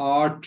8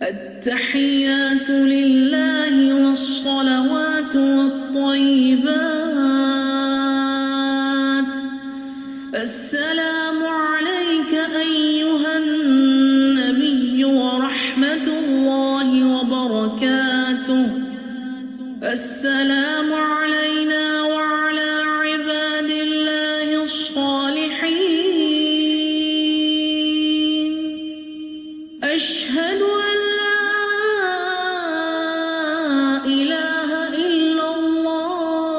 التحيات لله والصلوات والطيبات السلام عليك أيها النبي ورحمة الله وبركاته السلام علينا وعلى عباد الله الصالحين أشهد أن لا إله إلا الله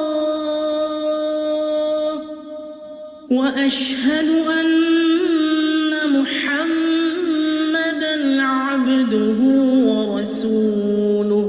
وأشهد أن محمدا عبده ورسوله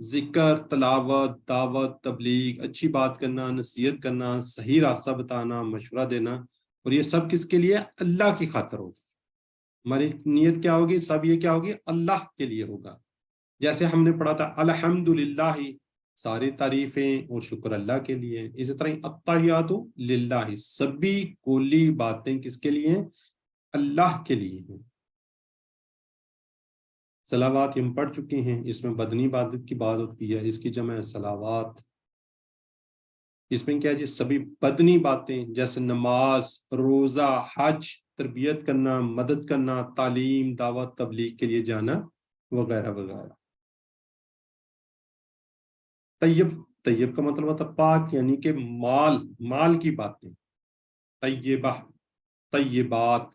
ذکر، تلاوت، دعوت، تبلیغ، اچھی بات کرنا، نصیحت کرنا، صحیح راستہ بتانا، مشورہ دینا، اور یہ سب کس کے لیے؟ اللہ کی خاطر ہوگا. ہماری نیت کیا ہوگی؟ سب یہ کیا ہوگی؟ اللہ کے لیے ہوگا. جیسے ہم نے پڑھا تھا الحمدللہ، ساری تعریفیں اور شکر اللہ کے لیے. اسی طرح التحیات للہ، سبھی کلی باتیں کس کے لیے ہیں؟ اللہ کے لیے ہیں. صلوات ہم پڑھ چکے ہیں، اس میں بدنی عبادت کی بات ہوتی ہے، اس کی جمع ہے صلوات. اس میں کیا جی؟ سبھی بدنی باتیں جیسے نماز، روزہ، حج، تربیت کرنا، مدد کرنا، تعلیم، دعوت، تبلیغ کے لیے جانا وغیرہ وغیرہ. طیب، طیب کا مطلب ہوتا ہے پاک، یعنی کہ مال کی باتیں. طیبہ، طیبات،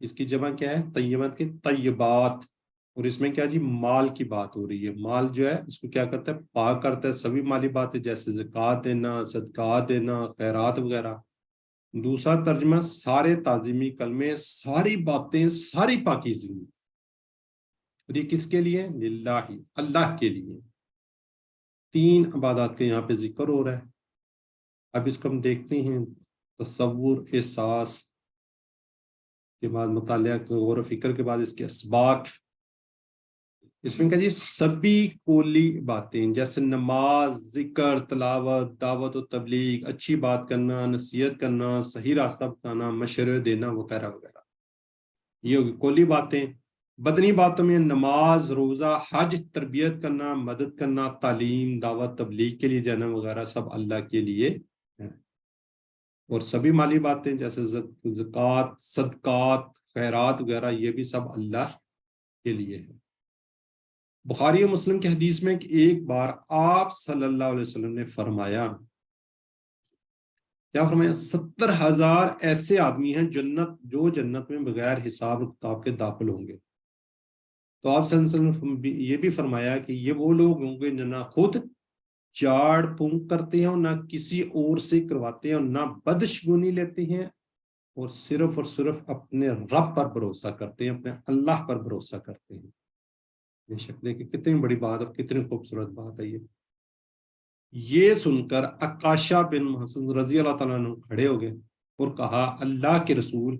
اس کی جمع کیا ہے؟ طیبات کے طیبات. اور اس میں کیا جی؟ مال کی بات ہو رہی ہے. مال جو ہے اس کو کیا کرتا ہے؟ پاک کرتا ہے سبھی مالی باتیں، جیسے زکوٰۃ دینا، صدقات دینا، خیرات وغیرہ. دوسرا ترجمہ سارے تعظیمی کلمے، ساری باتیں، ساری پاکیزگی. اور یہ کس کے لیے؟ للہ، اللہ کے لیے. 3 عبادات کے یہاں پہ ذکر ہو رہا ہے. اب اس کو ہم دیکھتے ہیں. تصور، احساس کے بعد مطالعہ، غور و فکر کے بعد اس کے اسباق. اس میں کیا جی؟ سبھی کلی باتیں جیسے نماز، ذکر، تلاوت، دعوت و تبلیغ، اچھی بات کرنا، نصیحت کرنا، صحیح راستہ بتانا، مشورے دینا وغیرہ وغیرہ، یہ ہوگی کلی باتیں. بدنی باتوں میں نماز، روزہ، حج، تربیت کرنا، مدد کرنا، تعلیم، دعوت، تبلیغ کے لیے جانا وغیرہ سب اللہ کے لیے ہیں. اور سبھی مالی باتیں جیسے زکوٰۃ، صدقات، خیرات وغیرہ، یہ بھی سب اللہ کے لیے ہے. بخاری و مسلم کی حدیث میں کہ ایک بار آپ صلی اللہ علیہ وسلم نے فرمایا، کیا فرمایا؟ 70,000 ایسے آدمی ہیں جو جنت میں بغیر حساب و کتاب کے داخل ہوں گے. تو آپ صلی اللہ علیہ وسلم نے یہ بھی فرمایا کہ یہ وہ لوگ ہوں گے جو نہ خود جاڑ پونک کرتے ہیں اور نہ کسی اور سے کرواتے ہیں اور نہ بدشگونی لیتے ہیں، اور صرف اپنے رب پر بھروسہ کرتے ہیں، اپنے اللہ پر بھروسہ کرتے ہیں. بے شک دیکھیں کتنی بڑی بات اور کتنی خوبصورت بات ہے یہ سن کر عکاشہ بن محسن رضی اللہ تعالیٰ عنہ کھڑے ہو گئے اور کہا، اللہ کے رسول،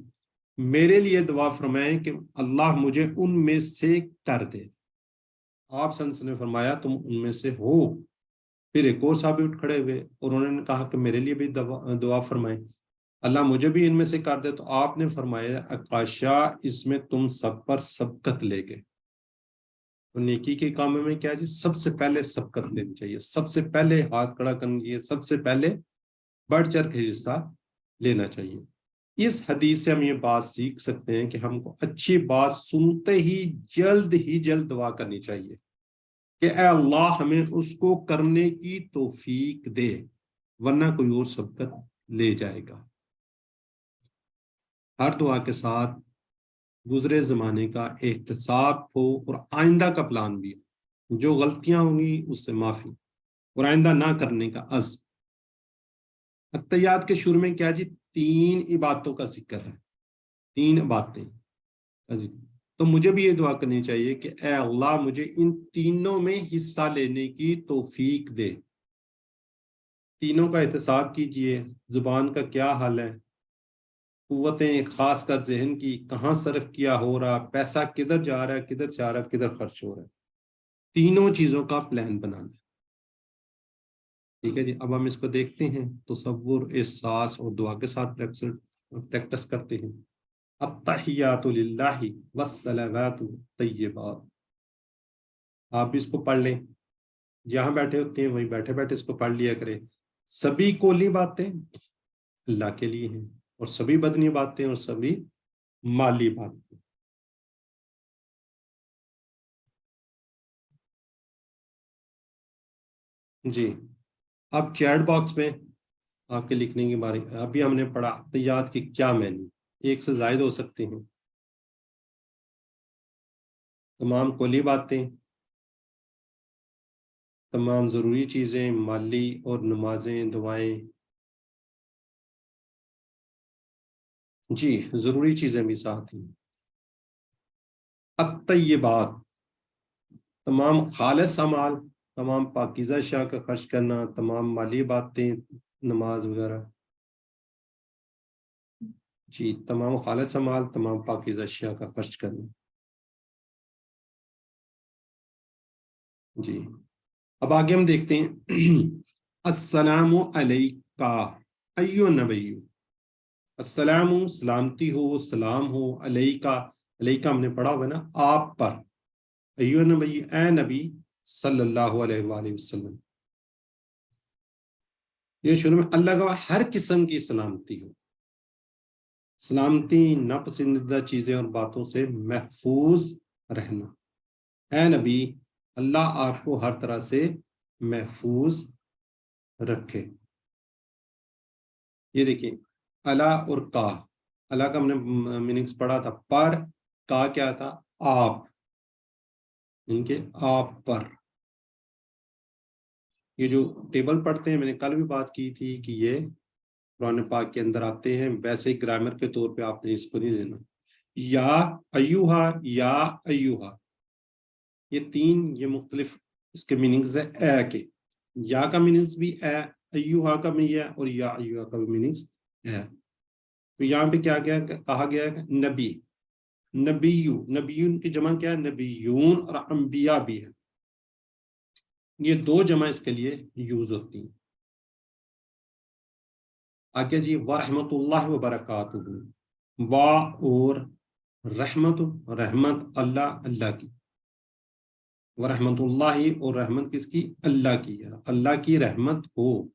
میرے لیے دعا فرمائیں کہ اللہ مجھے ان میں سے کر دے. آپ صلی اللہ علیہ وسلم نے فرمایا تم ان میں سے ہو. پھر ایک اور صحابی اٹھ کھڑے ہوئے اور انہوں نے کہا کہ میرے لیے بھی دعا فرمائیں، اللہ مجھے بھی ان میں سے کر دے. تو آپ نے فرمایا، عکاشہ، اس میں تم سب پر سبقت لے گئے. تو نیکی کے کاموں میں کیا جی؟ سب سے پہلے سبقت لینی چاہیے، سب سے پہلے ہاتھ کھڑا کرنا چاہیے، سب سے پہلے بڑھ چڑھ کے حصہ لینا چاہیے. اس حدیث سے ہم یہ بات سیکھ سکتے ہیں کہ ہم کو اچھی بات سنتے ہی جلد دعا کرنی چاہیے کہ اے اللہ ہمیں اس کو کرنے کی توفیق دے، ورنہ کوئی اور سبقت لے جائے گا. ہر دعا کے ساتھ گزرے زمانے کا احتساب ہو اور آئندہ کا پلان بھی ہو. جو غلطیاں ہوں گی اس سے معافی اور آئندہ نہ کرنے کا عزم. التحیات کے شروع میں کیا جی؟ 3 عبادتوں کا ذکر ہے، 3 باتیں کا ذکر. تو مجھے بھی یہ دعا کرنی چاہیے کہ اے اللہ مجھے ان تینوں میں حصہ لینے کی توفیق دے. تینوں کا احتساب کیجئے، زبان کا کیا حال ہے، قوتیں خاص کر ذہن کی کہاں صرف کیا ہو رہا، پیسہ کدھر جا رہا ہے، کدھر سے آ رہا ہے، کدھر خرچ ہو رہا ہے. تینوں چیزوں کا پلان بنانا. ٹھیک ہے جی. اب ہم اس کو دیکھتے ہیں، تصور، احساس اور دعا کے ساتھ پریکٹس کرتے ہیں. التحیات للہ والصلوات الطیبات. آپ بھی اس کو پڑھ لیں، جہاں بیٹھے ہوتے ہیں وہیں بیٹھے بیٹھے اس کو پڑھ لیا کریں. سبھی کولی باتیں اللہ کے لیے ہیں، اور سبھی بدنی باتیں اور سبھی مالی باتیں. جی. اب چیٹ باکس میں آپ کے لکھنے کے بارے میں ابھی ہم نے پڑھا التحیات کی کیا معنی، ایک سے زائد ہو سکتے ہیں. تمام کلی باتیں، تمام ضروری چیزیں، مالی اور نمازیں، دعائیں. جی ضروری چیزیں بھی ساتھ ہیں. الطیبات، تمام خالص اعمال، تمام پاکیزہ اشیاء کا خرچ کرنا، تمام مالی باتیں، نماز وغیرہ. جی تمام خالص اعمال، تمام پاکیزہ اشیاء کا خرچ کرنا. جی اب آگے ہم دیکھتے ہیں السلام علیکہ ایو نبی. السلام سلامتی ہو، سلام ہو، علیکہ، علیکہ ہم نے پڑھا ہوا نا آپ پر، ایو نبی اے نبی صلی اللہ علیہ وآلہ وسلم. یہ شروع میں اللہ کا ہر قسم کی سلامتی ہو. سلامتی ناپسندیدہ چیزیں اور باتوں سے محفوظ رہنا. اے نبی اللہ آپ کو ہر طرح سے محفوظ رکھے. یہ دیکھیں اللہ اور کا، اللہ کا ہم نے میننگز پڑھا تھا، پر کا کیا تھا؟ آپ، ان کے آپ پر. یہ جو ٹیبل پڑھتے ہیں میں نے کل بھی بات کی تھی کہ یہ قرآن پاک کے اندر آتے ہیں، ویسے گرامر کے طور پہ آپ نے اس کو نہیں لینا. یا ایوہا، یا ایوہا، یہ تین یہ مختلف اس کے میننگز ہے اے کے. یا کا میننگز بھی اے، ایوہا کا بھی ہے، اور یا ایوہا کا بھی میننگز ہے. تو یہاں پہ کیا گیا کہا گیا ہے نبی، نبیو، نبیون کی جمع کیا ہے؟ نبیون، اور انبیاء بھی ہے. یہ دو جمع اس کے لیے یوز ہوتی ہیں. آگے جی ورحمۃ اللہ وبرکاتہ، وا اور رحمت، رحمت اللہ، اللہ کی. ورحمۃ اللہ، اور رحمت کس کی؟ اللہ کی. اللہ کی رحمت ہو.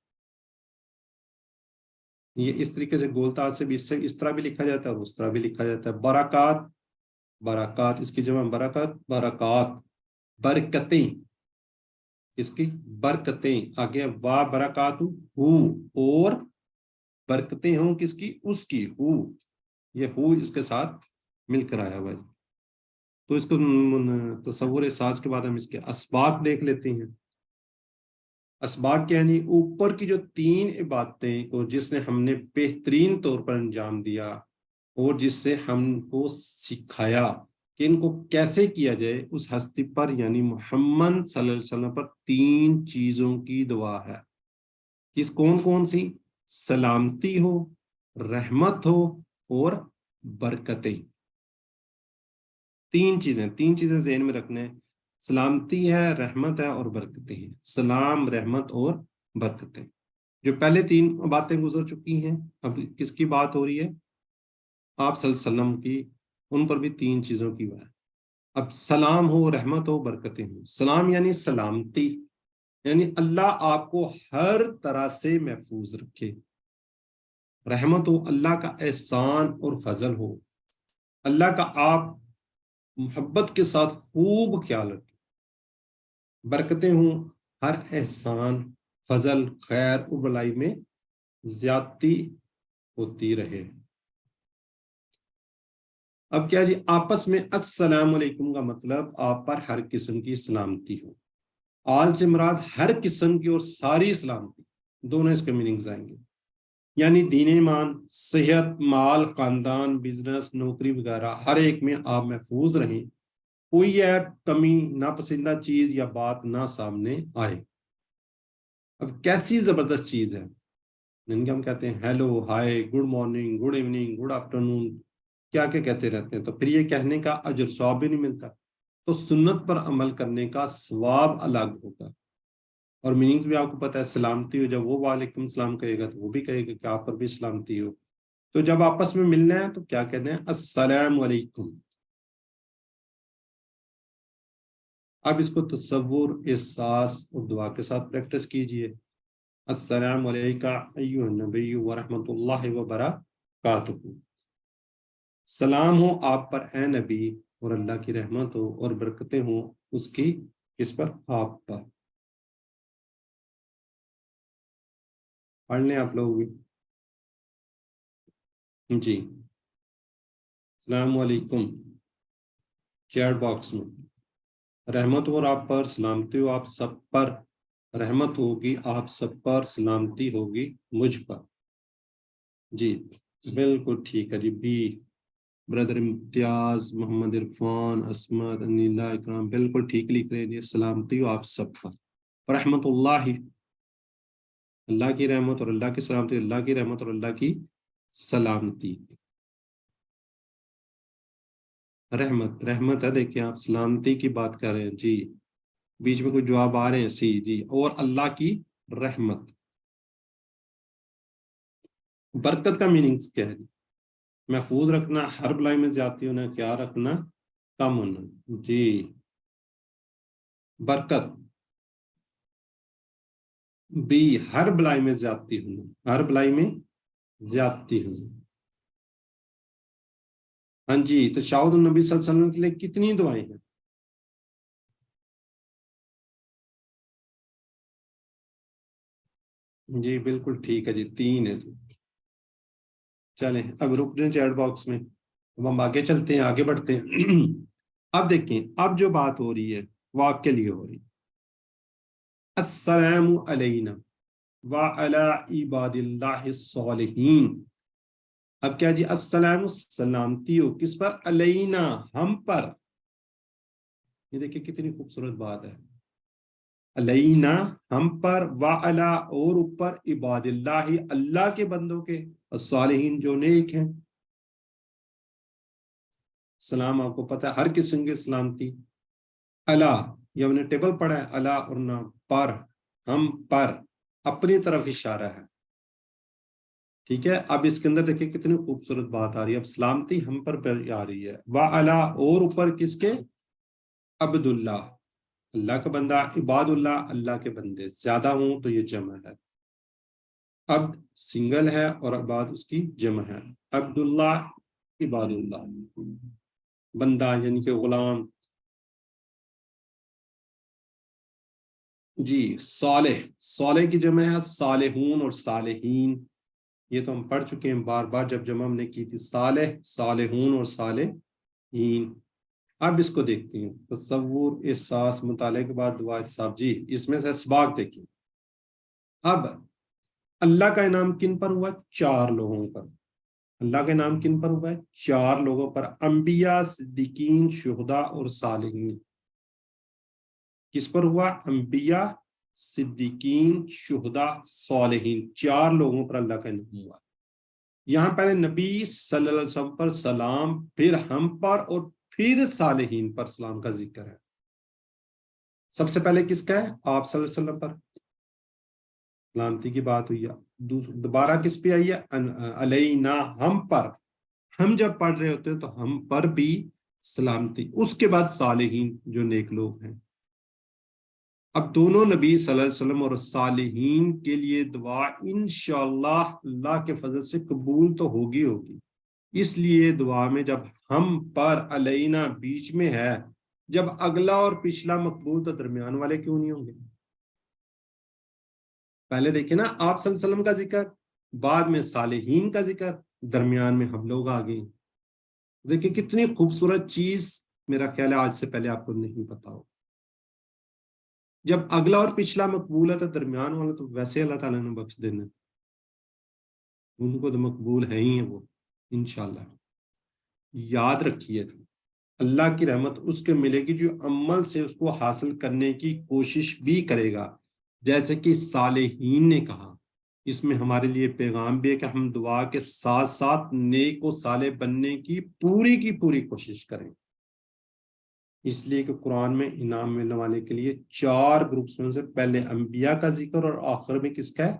یہ اس طریقے سے گولتا سے بھی اس طرح بھی لکھا جاتا ہے، اس طرح بھی لکھا جاتا ہے. برکات، برکات اس کی جمع برکات، برکات، برکتیں اس کی برکتیں. آگے وا برکات ہو، اور برکتیں ہوں کس کی؟ اس کی. ہو، یہ ہو اس کے ساتھ مل کر آیا ہوا ہے. تو اس کو تصور ساز کے بعد ہم اس کے اسباق دیکھ لیتے ہیں. اسباق یعنی اوپر کی جو تین عبادتیں کو جس نے ہم نے بہترین طور پر انجام دیا، اور جس سے ہم کو سکھایا کہ ان کو کیسے کیا جائے، اس ہستی پر یعنی محمد صلی اللہ علیہ وسلم پر تین چیزوں کی دعا ہے. کس کون کون سی؟ سلامتی ہو، رحمت ہو، اور برکتیں. تین چیزیں ذہن میں رکھنا ہے. سلامتی ہے، رحمت ہے، اور برکتیں ہیں. سلام، رحمت اور برکتیں. جو پہلے تین باتیں گزر چکی ہیں، اب کس کی بات ہو رہی ہے؟ آپ صلی اللہ علیہ وسلم کی. ان پر بھی تین چیزوں کی بات. اب سلام ہو، رحمت ہو، برکتیں ہوں. سلام یعنی سلامتی، یعنی اللہ آپ کو ہر طرح سے محفوظ رکھے. رحمت ہو، اللہ کا احسان اور فضل ہو، اللہ کا آپ محبت کے ساتھ خوب خیال رکھیں. برکتیں ہوں، ہر احسان، فضل، خیر اور بلائی میں زیادتی ہوتی رہے. اب کیا جی آپس میں السلام علیکم کا مطلب آپ پر ہر قسم کی سلامتی ہو. آل سے مراد ہر قسم کی اور ساری سلامتی، دونوں اس کے میننگز آئیں گے. یعنی دین ایمان، صحت، مال، خاندان، بزنس، نوکری وغیرہ ہر ایک میں آپ محفوظ رہیں. کوئی ایپ، کمی، ناپسندیدہ چیز یا بات نہ سامنے آئے. اب کیسی زبردست چیز ہے جن کے ہم کہتے ہیں hello, hi, good morning, good evening, good afternoon, کیا کیا کہتے رہتے ہیں. تو پھر یہ کہنے کا اجر ثواب بھی نہیں ملتا. تو سنت پر عمل کرنے کا ثواب الگ ہوگا. اور میننگز بھی آپ کو پتا ہے. سلامتی ہو، جب وہ وعلیکم السلام کہے گا تو وہ بھی کہے گا کہ آپ پر بھی سلامتی ہو. تو جب آپس میں ملنا ہے تو کیا کہنا ہے؟ السلام علیکم. اب اس کو تصور، احساس اور دعا کے ساتھ پریکٹس کیجئے. السلام علیکم ایھا النبی ورحمۃ اللہ وبرکاتہ. سلام ہو آپ پر اے نبی، اور اللہ کی رحمت ہو اور برکتیں ہوں اس کی، اس پر؟ آپ پر. پڑھ لیں آپ لوگ بھی. جی السلام علیکم چیٹ باکس میں. رحمت ہو آپ پر، سلامتی ہو آپ سب پر. رحمت ہوگی آپ سب پر، سلامتی ہوگی مجھ پر. جی بالکل ٹھیک ہے جی. بی برادر امتیاز، محمد عرفان، اسمت، انیلا، اکرام بالکل ٹھیک لکھ رہے ہیں جی. سلامتی ہو آپ سب پر رحمت اللہ، اللہ کی رحمت اور اللہ کی سلامتی، اللہ کی رحمت اور اللہ کی سلامتی. رحمت ہے. دیکھیں آپ سلامتی کی بات کر رہے ہیں جی، بیچ میں کوئی جواب آ رہے ہیں سی جی. اور اللہ کی رحمت، برکت کا میننگز کیا ہے جی؟ محفوظ رکھنا، ہر بلائی میں زیادتی ہونا، کیا رکھنا، کم ہونا جی. برکت بی ہر بلائی میں زیادتی ہونا، ہر بلائی میں زیادتی ہونا. ہاں جی. تشہد النبی صلی اللہ علیہ وسلم کے لیے کتنی دعائیں ہیں؟ جی بالکل ٹھیک ہے جی، 3 ہے جی. چلیں اب رک جائیں چیٹ باکس میں، اب ہم آگے چلتے ہیں، آگے بڑھتے ہیں. اب دیکھیں اب جو بات ہو رہی ہے وہ آپ کے لیے ہو رہی ہے. السلام علینا وعلی عباد اللہ الصالحین. اب کیا جی؟ السلام، سلامتی ہو کس پر؟ علینا، ہم پر. یہ دیکھیں کتنی خوبصورت بات ہے. علینا، ہم پر، وعلا، اور اوپر، عباد اللہ، اللہ کے بندوں کے، الصالحین جو نیک ہیں. سلام آپ کو پتہ ہے ہر قسم کی سلامتی. اللہ، یہ ہم نے ٹیبل پڑھا ہے، اللہ اور نام پر، ہم پر، اپنی طرف اشارہ ہے. ٹھیک ہے. اب اس کے اندر دیکھیں کتنی خوبصورت بات آ رہی ہے. اب سلامتی ہم پر آ رہی ہے. وعلا، اور اوپر کس کے؟ عبد اللہ، اللہ کا بندہ. عباد اللہ، اللہ کے بندے. زیادہ ہوں تو یہ جمع ہے. عبد سنگل ہے اور عباد اس کی جمع ہے. عبد اللہ، عباد اللہ، بندہ یعنی کہ غلام. جی. صالح، صالح کی جمع ہے صالحون اور صالحین. یہ تو ہم پڑھ چکے ہیں بار بار جب جمع ہم نے کی تھی. صالح، صالحون اور صالحین. اب اس کو دیکھتے ہیں. تصور، احساس، مطالعے کے بعد دعا صاحب. جی اس میں سے اسباق دیکھیں. اب اللہ کا انعام کن پر ہوا؟ 4 لوگوں پر. اللہ کا انعام کن پر ہوا ہے؟ 4 لوگوں پر. انبیاء، صدیقین، شہداء اور صالحین. کس پر ہوا؟ انبیاء، صدیقین، شہداء، صالحین. 4 لوگوں پر اللہ کا انعام ہوا. یہاں پہلے نبی صلی اللہ علیہ وسلم پر سلام، پھر ہم پر، اور پھر صالحین پر سلام کا ذکر ہے. سب سے پہلے کس کا ہے؟ آپ صلی اللہ علیہ وسلم پر سلامتی کی بات ہوئی ہے. دوبارہ کس پہ آئی ہے؟ علینا، ہم پر. ہم جب پڑھ رہے ہوتے ہیں تو ہم پر بھی سلامتی. اس کے بعد صالحین جو نیک لوگ ہیں. اب دونوں نبی صلی اللہ علیہ وسلم اور صالحین کے لیے دعا انشاءاللہ اللہ کے فضل سے قبول تو ہوگی. اس لیے دعا میں جب ہم پر، علینا بیچ میں ہے، جب اگلا اور پچھلا مقبول تو درمیان والے کیوں نہیں ہوں گے؟ پہلے دیکھیں نا آپ صلی اللہ علیہ وسلم کا ذکر، بعد میں صالحین کا ذکر، درمیان میں ہم لوگ آ گئے. دیکھیں کتنی خوبصورت چیز، میرا خیال ہے آج سے پہلے آپ کو نہیں پتا ہو. جب اگلا اور پچھلا مقبول ہے تو درمیان والا تو ویسے اللہ تعالیٰ نے بخش دینا، ان کو تو مقبول ہے ہی ہیں وہ انشاءاللہ. یاد رکھیے اللہ کی رحمت اس کے ملے گی جو عمل سے اس کو حاصل کرنے کی کوشش بھی کرے گا. جیسے کہ صالحین نے کہا، اس میں ہمارے لیے پیغام بھی ہے کہ ہم دعا کے ساتھ ساتھ نیک و صالح بننے کی پوری کوشش کریں. اس لیے کہ قرآن میں انعام ملنے والے کے لیے 4 گروپس میں سے پہلے انبیاء کا ذکر اور آخر میں کس کا ہے؟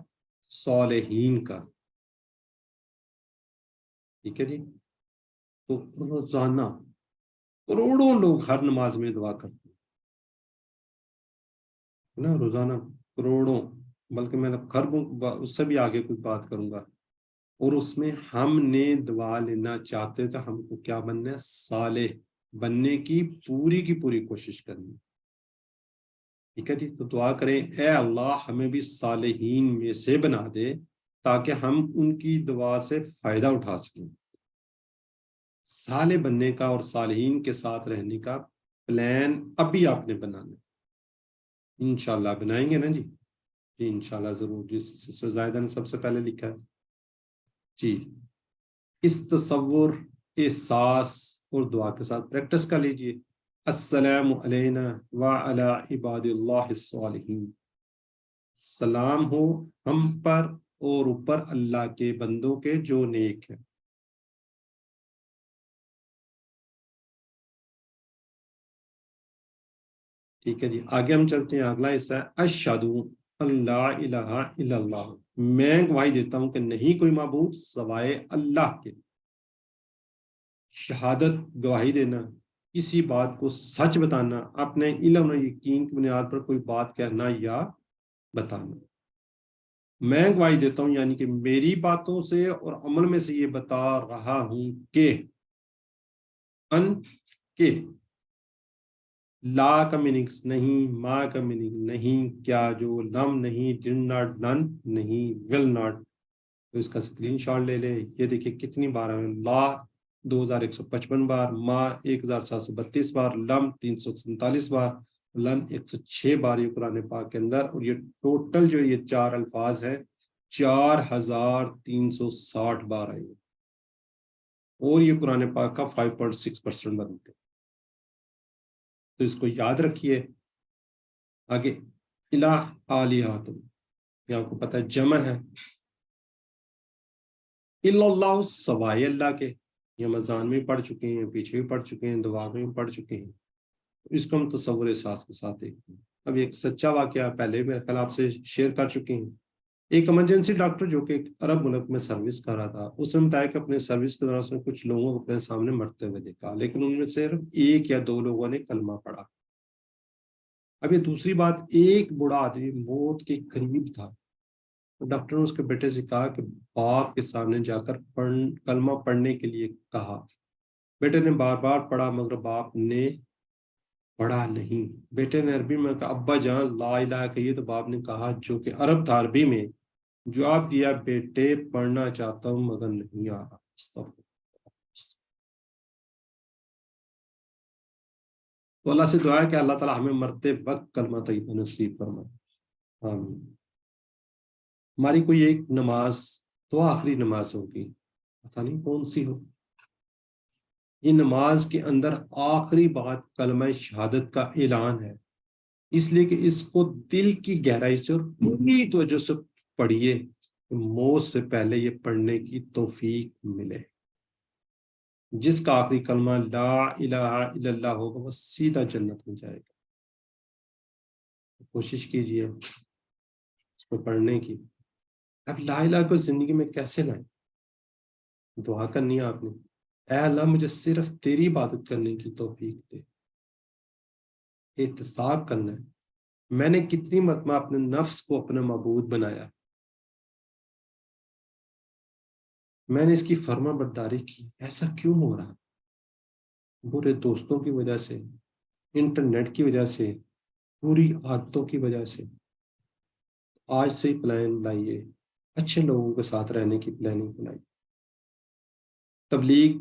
صالحین کا. ٹھیک ہے جی. تو روزانہ کروڑوں لوگ ہر نماز میں دعا کرتے ہیں نا، روزانہ کروڑوں، بلکہ میں خربوں اس سے بھی آگے کچھ بات کروں گا. اور اس میں ہم نے دعا لینا چاہتے تو ہم کو کیا بننا ہے؟ صالح بننے کی پوری کوشش کرنی. ٹھیک ہے جی. تو دعا کریں اے اللہ ہمیں بھی صالحین میں سے بنا دے تاکہ ہم ان کی دعا سے فائدہ اٹھا سکیں. صالح بننے کا اور صالحین کے ساتھ رہنے کا پلان ابھی آپ نے بنانا ہے. انشاءاللہ بنائیں گے نا جی؟ جی انشاءاللہ ضرور. جس سسٹر زاہدہ نے سب سے پہلے لکھا ہے جی. اس تصور احساس اور دعا کے ساتھ پریکٹس کر لیجئے. السلام علینا وعلی عباد اللہ الصالحین. سلام ہو ہم پر اور اوپر اللہ کے بندوں کے جو نیک ہیں. ٹھیک ہے جی, آگے ہم چلتے ہیں. اگلا حصہ ہے اشہدو اللہ الہ الا اللہ. میں گواہی دیتا ہوں کہ نہیں کوئی معبود سوائے اللہ کے. شہادت گواہی دینا, کسی بات کو سچ بتانا, اپنے علم اور یقین کی بنیاد پر کوئی بات کہنا یا بتانا. میں گواہی دیتا ہوں یعنی کہ میری باتوں سے اور عمل میں سے یہ بتا رہا ہوں کہ کہ لا کا میننگس نہیں, ما کا میننگ نہیں, کیا جو, لم نہیں, ڈن ناٹ, نن نہیں, ول ناٹ. تو اس کا اسکرین شاٹ لے لیں. یہ دیکھیں کتنی بار ہے. لا 2155 بار, ما 1732 بار, لم 347 بار, لن 106 بار یہ قرآن پاک کے اندر. اور یہ ٹوٹل جو یہ 4 الفاظ ہیں 4360 بار آئے, اور یہ قرآن پاک کا 5.6% بنتے. تو اس کو یاد رکھیے. آگے الہ آلیہتم, یہ آپ کو پتہ ہے جمع ہے. الا اللہ سوائے اللہ کے, یہ مضان میں پڑھ چکے ہیں, پیچھے بھی پڑھ چکے ہیں, دعا میں بھی پڑھ چکے ہیں. اس کو ہم تصور احساس کے ساتھ دیکھتے ہیں. اب ایک سچا واقعہ پہلے میرے خیال آپ سے شیئر کر چکے ہیں. ایک ایمرجنسی ڈاکٹر جو کہ ایک عرب ملک میں سروس کر رہا تھا, اس نے بتایا کہ اپنے سروس کے دوران اس نے کچھ لوگوں کو اپنے سامنے مرتے ہوئے دیکھا, لیکن ان میں صرف 1 یا 2 لوگوں نے کلمہ پڑھا. اب یہ دوسری بات, ایک بوڑھا آدمی موت کے قریب تھا. ڈاکٹر نے اس کے بیٹے سے کہا کہ باپ کے سامنے جا کر کلمہ پڑھنے کے لیے کہا. بیٹے نے بار بار پڑھا مگر باپ نے پڑھا نہیں. بیٹے نے عربی میں کہا ابا جان لا الہ کہیے, تو باپ نے کہا جو کہ عرب تھا, عربی میں جواب دیا بیٹے پڑھنا چاہتا ہوں مگر نہیں آ رہا. تو اللہ سے دعا ہے کہ اللہ تعالیٰ ہمیں مرتے وقت کلمہ طیبہ نصیب فرمائے. آمین. ہماری کوئی ایک نماز تو آخری نماز ہوگی, پتہ نہیں کون سی ہو. یہ نماز کے اندر آخری بات کلمہ شہادت کا اعلان ہے, اس لیے کہ اس کو دل کی گہرائی سے اور پوری توجہ سے پڑھیے, موت سے پہلے یہ پڑھنے کی توفیق ملے. جس کا آخری کلمہ لا الہ الا اللہ ہوگا وہ سیدھا جنت میں جائے گا. کوشش کیجیے اس کو پڑھنے کی. اب لا الہ کو زندگی میں کیسے لائیں؟ دعا کرنی ہے آپ نے, اے اللہ مجھے صرف تیری عبادت کرنے کی توفیق دے. احتساب کرنا ہے, میں نے کتنی مرتبہ اپنے نفس کو اپنا معبود بنایا, میں نے اس کی فرما برداری کی, ایسا کیوں ہو رہا؟ برے دوستوں کی وجہ سے, انٹرنیٹ کی وجہ سے, پوری عادتوں کی وجہ سے. آج سے ہی پلان لائیے, اچھے لوگوں کے ساتھ رہنے کی پلاننگ بنائیے. تبلیغ,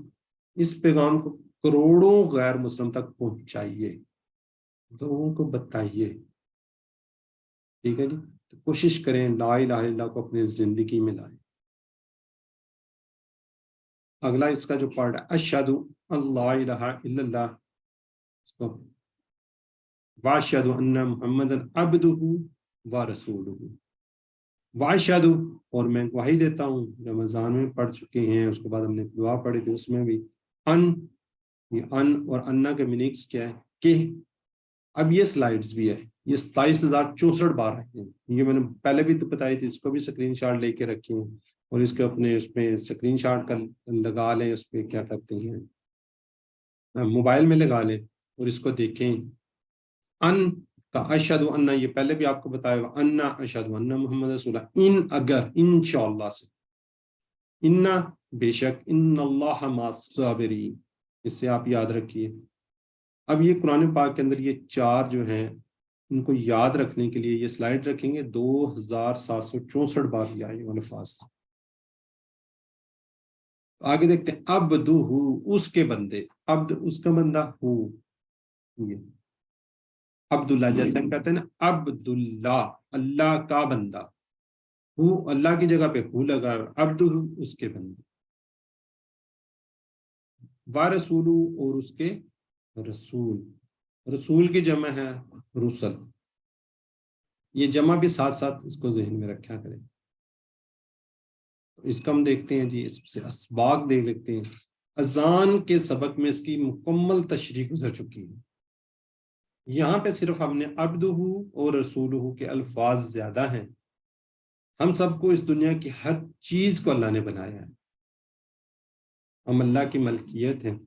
اس پیغام کو کروڑوں غیر مسلم تک پہنچائیے, لوگوں کو بتائیے. ٹھیک ہے جی, تو کوشش کریں لا الہ الا اللہ کو اپنی زندگی میں لائیں. اگلا اس کا جو پارٹ ہے اشہد اللہ الہ الا اللہ, اس کو واشہد ان محمدًا عبدہ ورسولہ. واشہد, اور میں گواہی دیتا ہوں, رمضان میں پڑھ چکے ہیں, اس کے بعد ہم نے دعا پڑھی تھی اس میں بھی. یہ ان اور انا کے میننگس کیا ہے کہ, اب یہ سلائیڈز بھی ہے, یہ 27,064 بار ہیں. یہ میں نے پہلے بھی تو بتائی تھی, اس کو بھی اسکرین شاٹ لے کے رکھیں, اور اس کو اپنے اس میں اسکرین شاٹ کر لگا لیں, اس پہ کیا کرتے ہیں موبائل میں لگا لیں, اور اس کو دیکھیں. ان کا اشہد ان, یہ پہلے بھی آپ کو بتایا ہوا, ان اشہد ان محمد رسول اللہ, ان اگر انشاءاللہ سے, ان بے شک, ان اللہ مع الصابرین, اس سے آپ یاد رکھیے. اب یہ قرآن پاک کے اندر یہ 4 جو ہیں, ان کو یاد رکھنے کے لیے یہ سلائیڈ رکھیں گے. 2764 بار یہ آئے الفاظ. آگے دیکھتے ہیں عبدہ, اس کے بندے. عبد اس کا بندہ, ہو یہ عبداللہ, جیسے ہم کہتے ہیں نا عبداللہ, اللہ کا بندہ. ہو اللہ کی جگہ پہ ہو لگا, عبدہ اس کے بندے. ورسول اور اس کے رسول. رسول کی جمع ہے رسل. یہ جمع بھی ساتھ ساتھ اس کو ذہن میں رکھا کریں. اس کا ہم دیکھتے ہیں جی، اس سے اسباق دیکھ لیتے ہیں. اذان کے سبق میں اس کی مکمل تشریح گزر چکی ہے. یہاں پہ صرف ہم نے عبدہ اور رسولہ کے الفاظ زیادہ ہیں. ہم سب کو اس دنیا کی ہر چیز کو اللہ نے بنایا ہے. ہم اللہ کی ملکیت ہیں،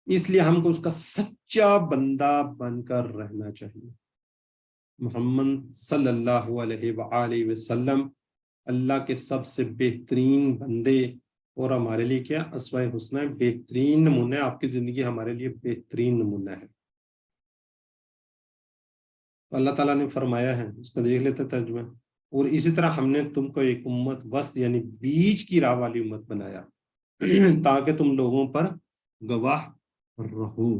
اس لیے ہم کو اس کا سچا بندہ بن کر رہنا چاہیے. محمد صلی اللہ علیہ وآلہ وسلم اللہ کے سب سے بہترین بندے اور ہمارے لیے کیا اسوہ حسنہ، بہترین نمونہ ہے. آپ کی زندگی ہمارے لیے بہترین نمونہ ہے. اللہ تعالیٰ نے فرمایا ہے، اس کا دیکھ لیتے ترجمہ. اور اسی طرح ہم نے تم کو ایک امت وسط یعنی بیچ کی راہ والی امت بنایا تاکہ تم لوگوں پر گواہ رہو.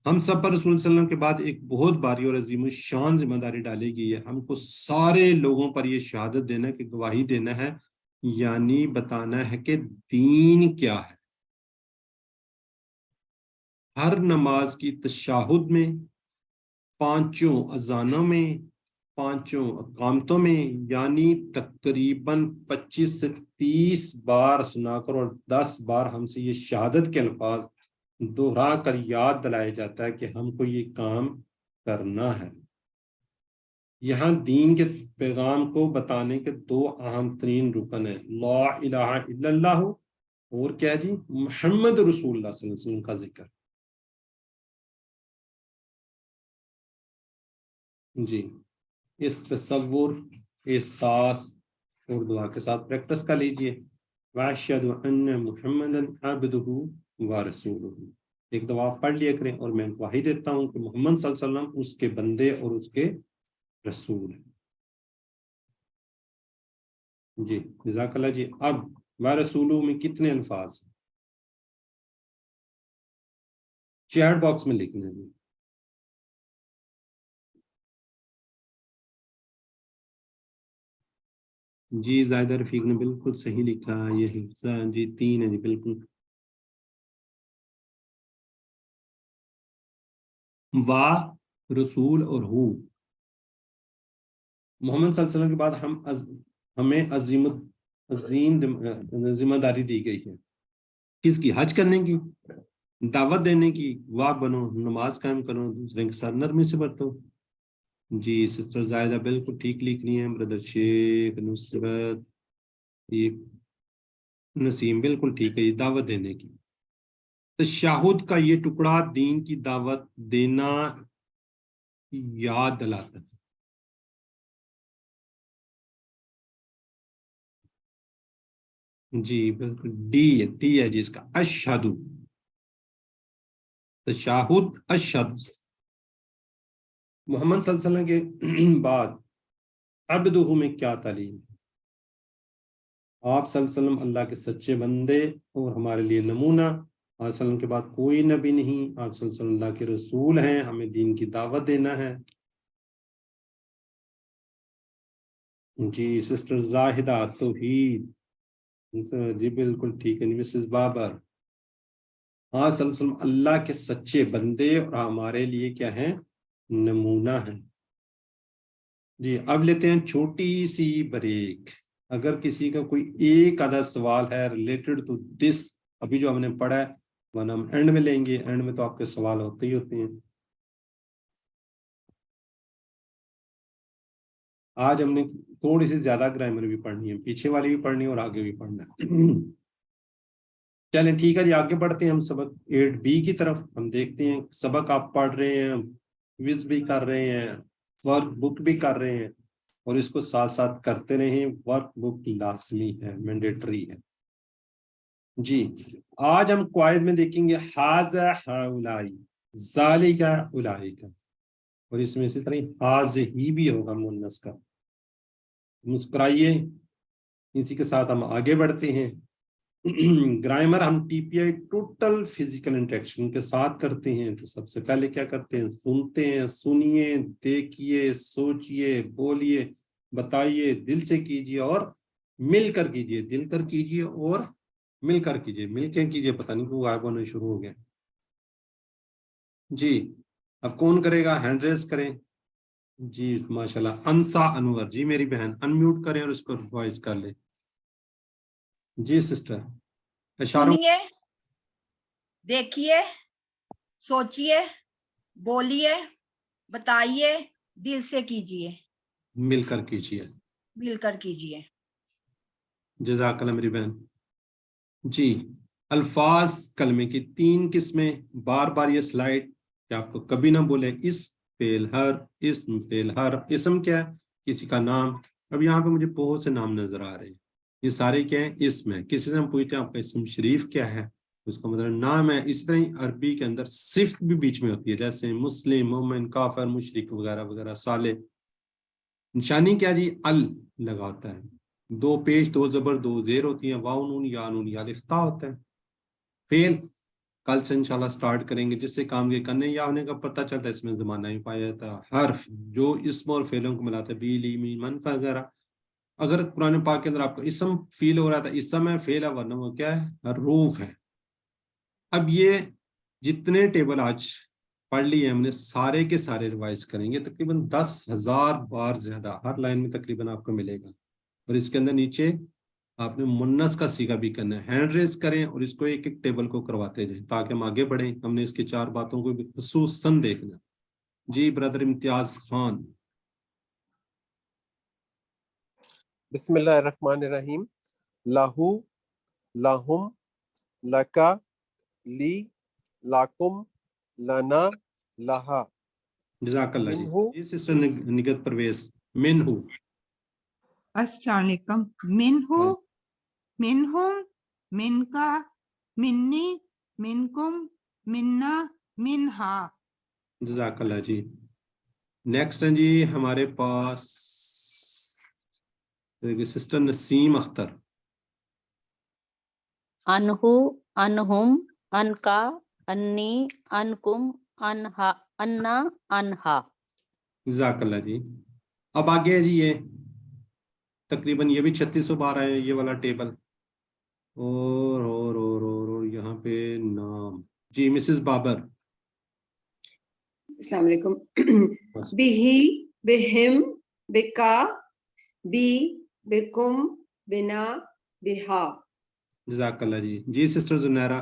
ہم سب پر رسول صلی اللہ علیہ وسلم کے بعد ایک بہت باری اور عظیم الشان ذمہ داری ڈالی گئی ہے. ہم کو سارے لوگوں پر یہ شہادت دینا ہے کہ گواہی دینا ہے، یعنی بتانا ہے کہ دین کیا ہے. ہر نماز کی تشہد میں، پانچوں اذانوں میں، پانچوں اقامتوں میں، یعنی تقریباً 25 سے 30 بار سنا کر اور 10 بار ہم سے یہ شہادت کے الفاظ دوہرا کر یاد دلایا جاتا ہے کہ ہم کو یہ کام کرنا ہے. یہاں دین کے پیغام کو بتانے کے 2 اہم ترین رکن ہیں، لا الہ الا اللہ اور کیا جی محمد رسول اللہ صلی اللہ علیہ وسلم کا ذکر. جی اس تصور، احساس اور دعا کے ساتھ پریکٹس کر لیجئے. وَأَشْهَدُ أَنَّ مُحَمَّدًا عَبْدُهُ وَرَسُولُهُ. ایک دعا پڑھ لیا کریں اور میں گواہی دیتا ہوں کہ محمد صلی اللہ علیہ وسلم اس کے بندے اور اس کے رسول ہیں. جی جزاک اللہ جی. اب وَرَسُولُهُ میں کتنے الفاظ ہیں؟ چیٹ باکس میں لکھنا ہے. جی زائدہ رفیق نے بالکل صحیح لکھا. یہ جی 3 ہے جی بالکل. وا رسول اور ہو. محمد صلی اللہ علیہ وسلم کے بعد ہمیں عظیم ذمہ داری دی گئی ہے. کس کی؟ حج کرنے کی، دعوت دینے کی. واہ بنو، نماز قائم کرو، دوسرے کے ساتھ نرمی سے برتو. جی سسٹر زائدہ بالکل ٹھیک لکھ رہی ہیں. بردر شیخ، نصرت، یہ نسیم بالکل ٹھیک ہے. یہ دعوت دینے کی. تشہد کا یہ ٹکڑا دین کی دعوت دینا یاد دلاتا ہے. جی بالکل ڈی ہے جی اس کا. اشہد، تشہد اشہد. محمد صلی اللہ علیہ وسلم کے بعد عبدہ میں کیا تعلیم ہے؟ آپ صلی اللہ علیہ وسلم اللہ کے سچے بندے اور ہمارے لیے نمونہ. آپ صلی اللہ علیہ وسلم کے بعد کوئی نبی نہیں. آپ صلی اللہ علیہ وسلم اللہ کے رسول ہیں، ہمیں دین کی دعوت دینا ہے. جی سسٹر زاہدہ توحید، جی بالکل ٹھیک ہے. مسز بابر، ہاں صلی اللہ علیہ وسلم اللہ کے سچے بندے اور ہمارے لیے کیا ہیں؟ نمونہ ہیں. جی اب لیتے ہیں چھوٹی سی بریک. اگر کسی کا کوئی ایک آدھا سوال ہے ریلیٹڈ ٹو دس ابھی جو ہم نے پڑھا ہے، ورنہ ہم اینڈ میں لیں گے. اینڈ میں تو آپ کے سوال ہوتے ہی ہوتے ہیں. آج ہم نے تھوڑی سی زیادہ گرامر بھی پڑھنی ہے، پیچھے والی بھی پڑھنی ہے اور آگے بھی پڑھنا ہے. چلیں ٹھیک ہے جی، آگے بڑھتے ہیں ہم سبق 8B کی طرف. ہم دیکھتے ہیں سبق آپ پڑھ رہے ہیں، وز بھی کر رہے ہیں، ورک بک بھی کر رہے ہیں، اور اس کو ساتھ ساتھ کرتے رہیں. ورک بک لازمی ہے، مینڈیٹری ہے. جی آج ہم قواعد میں دیکھیں گے ھذا ھؤلائی، ذالک اولئک، اور اس میں اسی طرح ھذہ بھی ہوگا مؤنث کا. مسکرائیے. اسی کے ساتھ ہم آگے بڑھتے ہیں. گرامر ہم TPI ٹوٹل فزیکل انٹریکشن کے ساتھ کرتے ہیں. تو سب سے پہلے کیا کرتے ہیں؟ سنتے ہیں. سنیے، دیکھیے، سوچئے، بولیے، بتائیے، دل سے کیجیے اور مل کر کیجیے. دل کر کیجیے اور مل کر کیجئے، مل کے کیجئے، پتہ نہیں کیوں غائب ہونا شروع ہو گیا. جی اب کون کرے گا؟ ہینڈ ریز کریں. جی ماشاءاللہ انسا انور، جی میری بہن انمیوٹ کریں اور اس کو وائس کر لیں. جی سسٹر اشاروں. سنیے، دیکھیے، سوچئے، بولیے، بتائیے، دل سے کیجئے، مل کر کیجئے. مل کر کیجئے. جزاک اللہ میری بہن. جی الفاظ کلمے کی 3 قسمیں. بار بار یہ سلائڈ کہ آپ کو کبھی نہ بولے اس فعل ہر، اسم فعل ہر. اسم کیا ہے؟ کسی کا نام. اب یہاں پہ مجھے بہت سے نام نظر آ رہے ہیں، یہ سارے کیا ہیں؟ اسم ہے. کسی سے ہم پوچھتے ہیں آپ کا اسم شریف کیا ہے، اس کا مطلب نام ہے. اس طرح ہی عربی کے اندر صفت بھی بیچ میں ہوتی ہے، جیسے مسلم، مومن، کافر، مشرک وغیرہ وغیرہ. صالح نشانی کیا جی؟ ال لگا ہوتا ہے، 2 پیش 2 زبر 2 زیر ہوتی ہیں، واو نون یا نون یا الف تا ہوتا ہے. فعل کل سے انشاءاللہ سٹارٹ کریں گے، جس سے کام کے کرنے یا ہونے کا پتہ چلتا ہے، اس میں زمانہ ہی پایا جاتا ہے. حرف جو اسم اور فعلوں کو ملاتا ہے، بی لی می من وغیرہ. اگر قرآن پاک کے اندر آپ کا اسم فیل ہو رہا تھا، اسم ہے، فعل ہے، ورنہ وہ کیا ہے؟ حروف ہے. اب یہ جتنے ٹیبل آج پڑھ لیے ہم نے، سارے کے سارے ریوائز کریں گے. تقریباً 10,000 بار زیادہ ہر لائن میں تقریباً آپ کو ملے گا. اور اس کے اندر نیچے آپ نے منس کا سیگا بھی کرنا ہے. ہینڈ ریز کریں اور اس کو ایک ایک ٹیبل کو کرواتے جائیں تاکہ ہم آگے بڑھیں. ہم نے اس کی 4 باتوں کو بھی خصوصاً دیکھنا. جی برادر امتیاز خان. بسم اللہ الرحمن الرحیم. لاہو، لاہم، لکا، لی، لاکم، لنا، لہا. جزاک اللہ جی. منہو، یہ سسٹر نگت پرویز. منہو. السلام علیکم. منہو، منہم، من کا، منی، منکم، منا، منہا. جزاک اللہ جی. نیکسٹ ہیں جی ہمارے پاس سسٹر نسیم اختر. انہو، انہم، انکا، انی، انکم، انہا، انا، انہا. جزاک اللہ جی. اب آگے ہے جی یہ تقریباً یہ بھی 3600 بار ہے یہ والا ٹیبل. اور یہاں پہ نام. جی مسز بابر. السلام علیکم. بہی، بہم، بکا، بی، بکم، بنا، بہا. جزاک اللہ جی. جی سسٹر زنیرہ.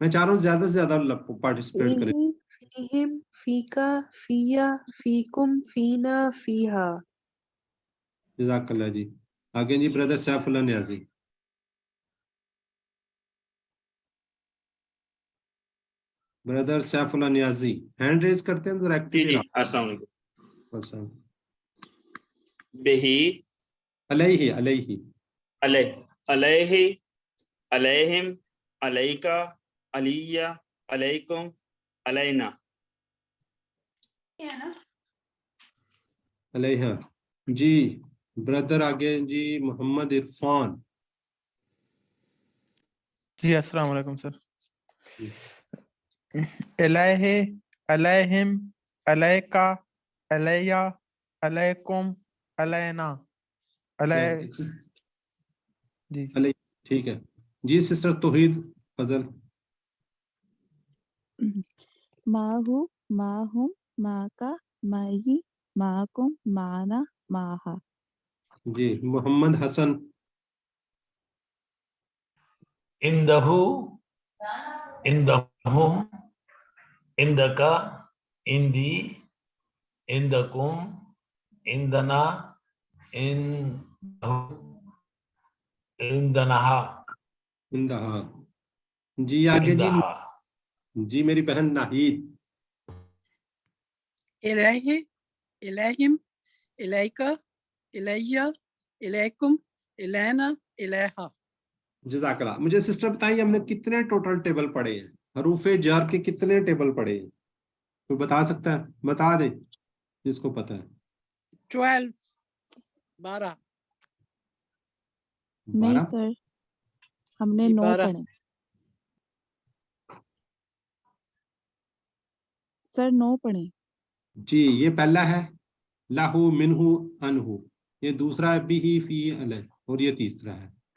میں چاہ رہا ہوں زیادہ سے زیادہ پارٹیسپیٹ کریں. فیہم، فیکا، فیا، فیکم، فینا، فیہا. جزاک اللہ جی. آگے جی بردر سیف اللہ نیازی. بردر سیف اللہ نیازی ہینڈ ریز کرتے ہیں ذرا ایکٹیو. جی السلام علیکم. السلام. بہی، علیہ، علیہ، علیہ، علیہ، علیہم، علیکا، علیہ، علیکم، علینا. علیہ. جی بردر آگے جی محمد عرفان. جی السلام علیکم سر. علیہ، علیہم، علیکا، علیہ، علیکم، علینا، علیہ. جی علیہ. ٹھیک ہے جی. سسٹر توحید فضل. ماہو، ماہم، ماکا، ماہی، ماکم، مانا، ماہا. جی محمد حسن. اندہو، اندہم، اندکا، اندی، اندکم، اندنا، اندہو، اندنہا. اندہا. جی آگے جی. اندہا. جی میری بہن ناہید. الہ، الہم، الیکا، الیہ، الیکم، الینا، الیہا. جزاک اللہ. مجھے سسٹر بتائیے ہم نے کتنے ٹوٹل ٹیبل پڑھے ہیں؟ حروف جر کے کتنے ٹیبل پڑھے ہیں؟ کوئی بتا سکتا ہے؟ بتا دے جس کو پتا ہے. 12. نہیں سر، ہم نے 9 پڑھے سر. 9 پڑھے. جی یہ پہلا ہے لہو، منہو، انہو. یہ دوسرا ہے بھی، فی، علیہ. اور یہ تیسرا ہے.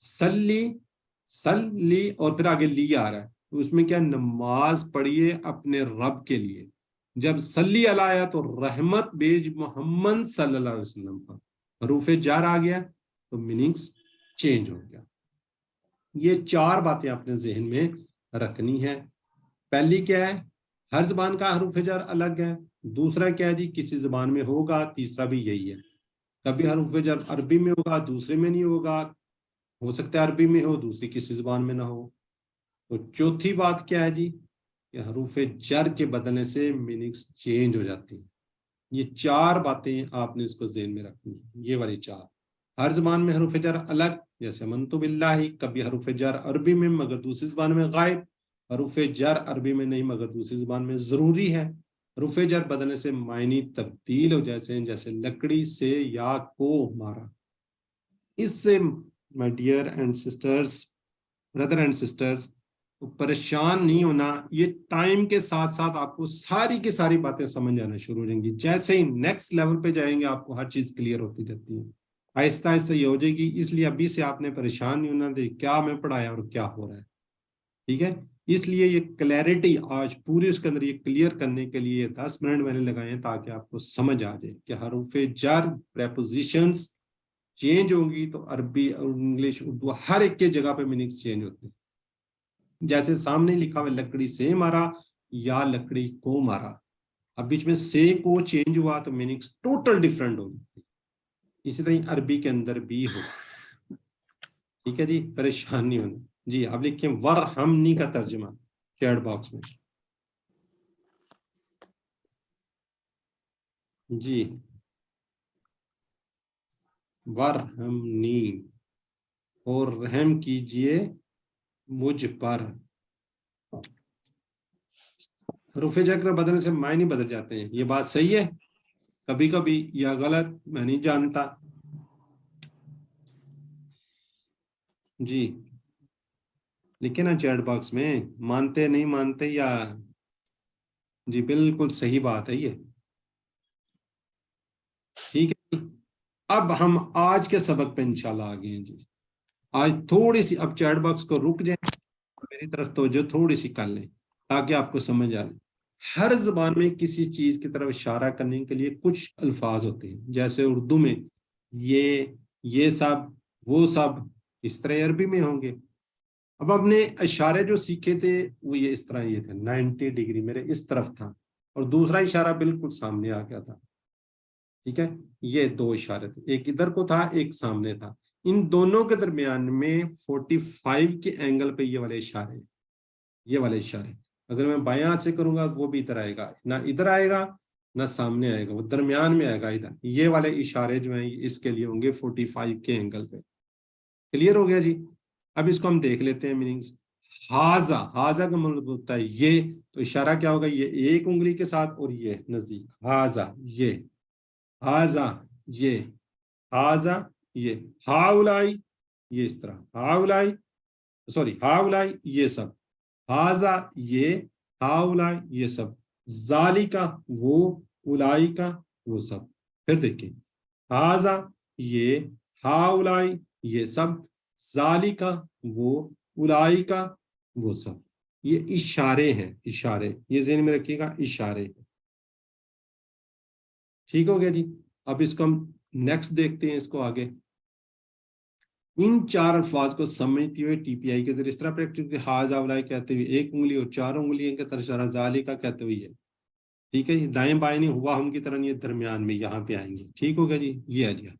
سلی سلی اور پھر آگے لی آ رہا ہے، تو اس میں کیا نماز پڑھیے اپنے رب کے لیے. جب سلی علی آیا تو رحمت بیج محمد صلی اللہ علیہ وسلم پر، حروف جر آ گیا تو میننگز چینج ہو گیا. یہ 4 باتیں آپ نے ذہن میں رکھنی ہے. پہلی کیا ہے، ہر زبان کا حروف جر الگ ہے. دوسرا کیا ہے جی، کسی زبان میں ہوگا. تیسرا بھی یہی ہے، کبھی حروف جر عربی میں ہوگا دوسرے میں نہیں ہوگا، ہو سکتا ہے عربی میں ہو دوسری کسی زبان میں نہ ہو. تو چوتھی بات کیا ہے جی، کہ حروف جر کے بدلنے سے میننگز چینج ہو جاتی ہیں. یہ 4 باتیں آپ نے اس کو ذہن میں رکھنی ہیں، یہ والی 4. ہر زبان میں حروف جر الگ، جیسے منتو باللہ، کبھی حروف جر عربی میں مگر دوسری زبان میں غائب، حروف جر عربی میں نہیں مگر دوسری زبان میں ضروری ہے. حروف جر بدلنے سے معنی تبدیل ہو جیسے جیسے لکڑی سے یا کو مارا. اس سے my dear and sisters, brother and sisters, پریشان نہیں ہونا. یہ ٹائم کے ساتھ ساتھ آپ کو ساری کی ساری باتیں سمجھ آنا شروع ہو جائیں گی. جیسے ہی نیکسٹ لیول پہ جائیں گے آپ کو ہر چیز کلیئر ہوتی جاتی ہے. آہستہ آہستہ یہ ہو جائے گی. اس لیے ابھی سے آپ نے پریشان نہیں ہونا دے کیا میں پڑھایا اور کیا ہو رہا ہے. ٹھیک ہے، اس لیے یہ کلیئرٹی آج پوری اس کے اندر یہ کلیئر کرنے کے لیے 10 منٹ میں نے لگائے ہیں تاکہ آپ کو سمجھ آ جائے کہ حروف جر پریپوزیشنز چینج ہوں گی تو عربی اور انگلش اردو ہر ایک کے جگہ پہ میننگز چینج ہوتے ہیں. جیسے سامنے لکھا ہوا لکڑی سے مارا یا لکڑی کو مارا، اب بیچ میں سے کو چینج ہوا تو میننگز ٹوٹل ڈیفرنٹ ہو جاتی. اسی طرح عربی کے اندر بھی ہو. ٹھیک ہے جی، پریشان نہیں ہونا. جی آپ لکھیں ورحمنی کا ترجمہ چیٹ باکس میں. جی ورحمنی، اور رحم کیجئے مجھ پر. حروف جر بدلنے سے معنی بدل جاتے ہیں. یہ بات صحیح ہے، کبھی کبھی یا غلط میں نہیں جانتا. جی لکھیں نا چیٹ باکس میں، مانتے نہیں مانتے یا جی بالکل صحیح بات ہے یہ. ٹھیک ہے، اب ہم آج کے سبق پہ انشاءاللہ آگے ہیں. جی آج تھوڑی سی اب چیٹ باکس کو رک جائیں، میری طرف توجہ تھوڑی سی کر لیں تاکہ آپ کو سمجھ آ جائے. ہر زبان میں کسی چیز کی طرف اشارہ کرنے کے لیے کچھ الفاظ ہوتے ہیں. جیسے اردو میں یہ سب، وہ سب، اس طرح عربی میں ہوں گے. اب اپنے اشارے جو سیکھے تھے وہ یہ اس طرح یہ تھے، 90 ڈگری میرے اس طرف تھا اور دوسرا اشارہ بالکل سامنے آ گیا تھا. ٹھیک ہے، یہ 2 اشارے تھے، ایک ادھر کو تھا ایک سامنے تھا. ان دونوں کے درمیان میں 45 کے اینگل پہ یہ والے اشارے، یہ والے اشارے. اگر میں بائیں ہاتھ سے کروں گا وہ بھی ادھر آئے گا، نہ ادھر آئے گا نہ سامنے آئے گا، وہ درمیان میں آئے گا ادھر. یہ والے اشارے جو ہیں اس کے لیے ہوں گے 45 کے اینگل پہ. کلیئر ہو گیا جی؟ اب اس کو ہم دیکھ لیتے ہیں میننگز. ہاذا، ہاذا کا مطلب ہوتا ہے یہ، تو اشارہ کیا ہوگا، یہ ایک انگلی کے ساتھ اور یہ نزدیک. ہاذا یہ، ہاذا یہ، ہاذا یہ. ہاؤلائی یہ اس طرح، ہاؤلائی سوری ہاؤلائی یہ سب، ہاذا یہ، ہاؤلائی یہ سب، ذالکا وہ، اولائی کا وہ سب. پھر دیکھیں، ہاذا یہ، ہاؤلائی یہ سب، ذالکا وہ، اولائی کا وہ سب. یہ اشارے ہیں، اشارے، یہ ذہن میں رکھیے گا، اشارے. ٹھیک ہو گیا جی؟ اب اس کو ہم نیکسٹ دیکھتے ہیں، اس کو آگے. ان 4 الفاظ کو سمجھتی ہوئے ٹی پی آئی کے ذریعے اس طرح پریکٹس ہاذا اولائی کہتے ہوئے ایک انگلی اور 4 انگلیاں کے طرف اشارہ، ذالکا کہتے ہوئے یہ. ٹھیک ہے، یہ دائیں بائیں نہیں، ہوا ہم کی طرح نہیں، درمیان میں یہاں پہ آئیں گے. ٹھیک ہو گیا جی؟ یہ آ گیا.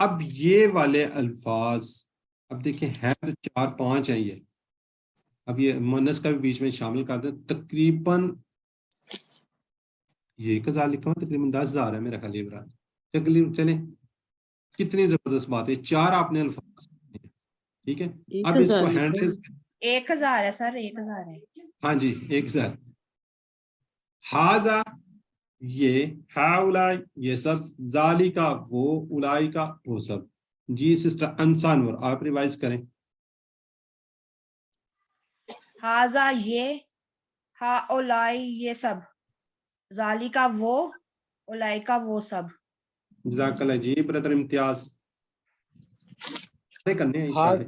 اب یہ والے الفاظ اب دیکھیں ہیں تو 4-5 ہیں یہ. اب یہ مؤنث کا بھی بیچ میں شامل کر دیں. تقریباً یہ 1000 لکھا ہوا، تقریباً 10,000 ہے میرا خیال یہ. چلیں کتنی زبردست بات ہے. 4 آپ نے الفاظ. ٹھیک ہے، اب اس کو ہینڈل 1000 ہے سر، 1000 ہے. ہاں جی 1000. ہاذا یہ، ہاؤلائی یہ سب، ذالکا وہ، اولائی کا وہ سب. جی سسٹر انسانور آپ ریوائز کریں. ہاذا یہ، ہاؤلائی یہ سب، ذالکا وہ، اولائی کا وہ سب. جزاک اللہ جی. برادر امتیاز. اشارے کرنے ہیں اشارے.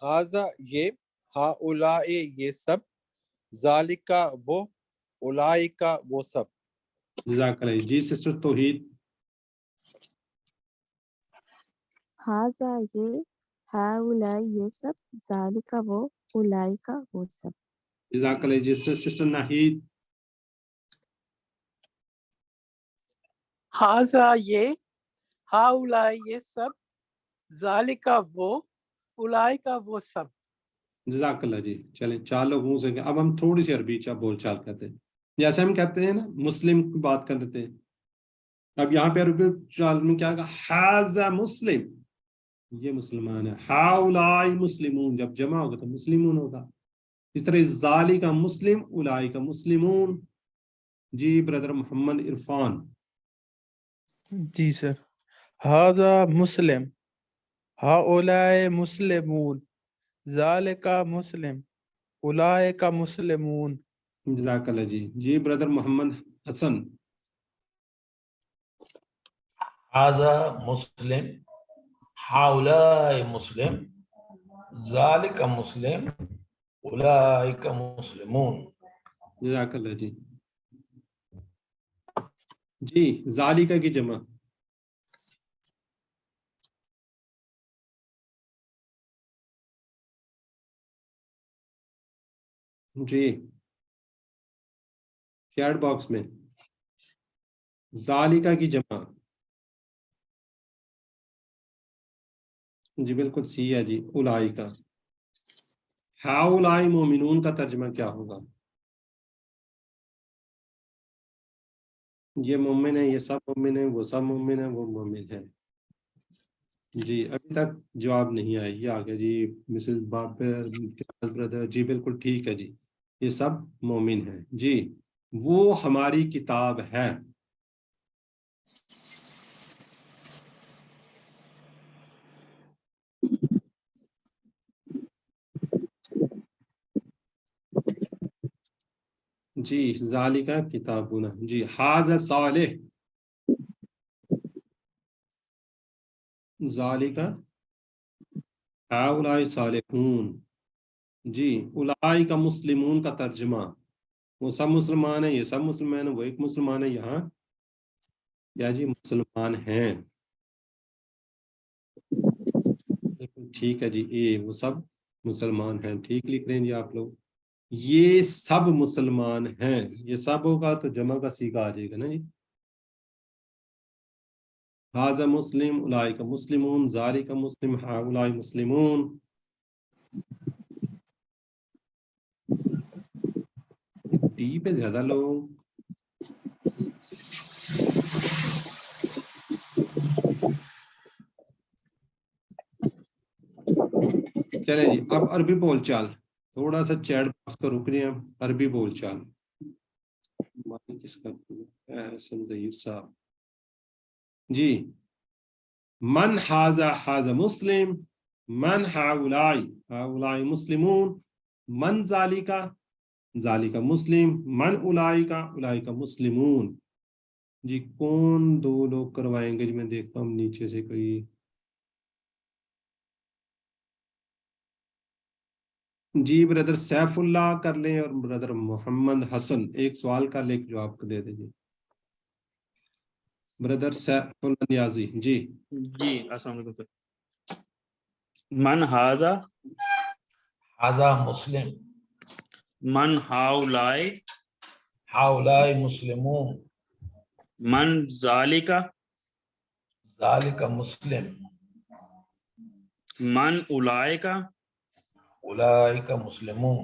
ہاذا یہ، ہاؤلائے یہ سب، ذالکا وہ، اولائکا وہ سب. جزاک اللہ. جی سسٹر توحید. ہاذا یہ، ہاؤلاء یہ سب، ذالکا وہ، اولائکا وہ سب. جزاک اللہ. جی سسٹر ناہید. ہاذا یہ، ہاؤلائی یہ سب، ذالکا وہ، اولائکا وہ سب. جزاک اللہ. جی چلیں 4 لوگوں سے. اب ہم تھوڑی سی عربی بول چال کرتے ہیں. جیسے ہم کہتے ہیں نا مسلم کی بات کر لیتے ہیں. اب یہاں پہ عربی چال میں کیا کہا؟ حاذا مسلم، یہ مسلمان ہے. ہاؤلائی مسلمون، جب جمع ہوگا تو مسلمون ہوگا. اس طرح ذالکا مسلم، اولائکا مسلمون. جی برادر محمد عرفان. جی سر. ہاذا مسلم، ہؤلاء مسلمون، ذالک مسلم، اولئک مسلمون. جزاک اللہ. جی جی برادر محمد حسن. هذا مسلم، هؤلاء مسلم، ذلك مسلم، أولئك مسلمون. جزاک اللہ. جی جی ذالکا کی جمع. جی چیٹ باکس میں ذالکا کی جمع. جی بالکل سی ہے جی. اولائکا. ہاؤلائی مومنون کا ترجمہ کیا ہوگا؟ یہ مومن ہے، یہ سب مومن ہے، وہ سب مومن ہے، وہ مومن ہے. جی ابھی تک جواب نہیں آیا. یہ آگے جی مسز بابر برادر. جی بالکل ٹھیک ہے جی. یہ سب مومن ہیں. جی وہ ہماری کتاب ہے. جی ذالکا کتابنا. جی ھذا صالح، ذالکا ہؤلاء صالحون. جی اولئک مسلمون کا ترجمہ، وہ سب مسلمان ہیں، یہ سب مسلمان ہیں، وہ ایک مسلمان ہے. یہاں یا جی مسلمان ہیں. ٹھیک ہے جی. وہ سب مسلمان ہیں. ٹھیک لکھ رہے ہیں جی آپ لوگ. یہ سب مسلمان ہیں، یہ سب ہوگا تو جمع کا صیغہ آ جائے گا نا جی. ھذا مسلم، اولئک مسلمون، ذالک مسلم، ہؤلاء مسلمون. ڈی پہ زیادہ لوگ. چلیں جی اب عربی بول چال. تھوڑا سا چیٹ باکس کا رک رہے ہیں. عربی بول چال. کس کا صاحب. جی من ھذا، ھذا مسلم. من ہؤلاء، ہؤلاء مسلمون. من ذالکا، ذالک مسلم. من اولئک، اولئک مسلمون. جی کون 2 لوگ کروائیں گے؟ جی میں دیکھتا ہوں نیچے سے کوئی. جی بردر سیف اللہ کر لیں اور بردر محمد حسن ایک سوال کا لے کے جواب کو دے دیجیے. بردر سیف اللہ نیازی. جی جی السلام علیکم سر. من ھذا، هذا مسلم، من ہؤلاء، هؤلاء مسلمون، من ذالک، ذلك مسلم، من اولئک، أولئك مسلمون.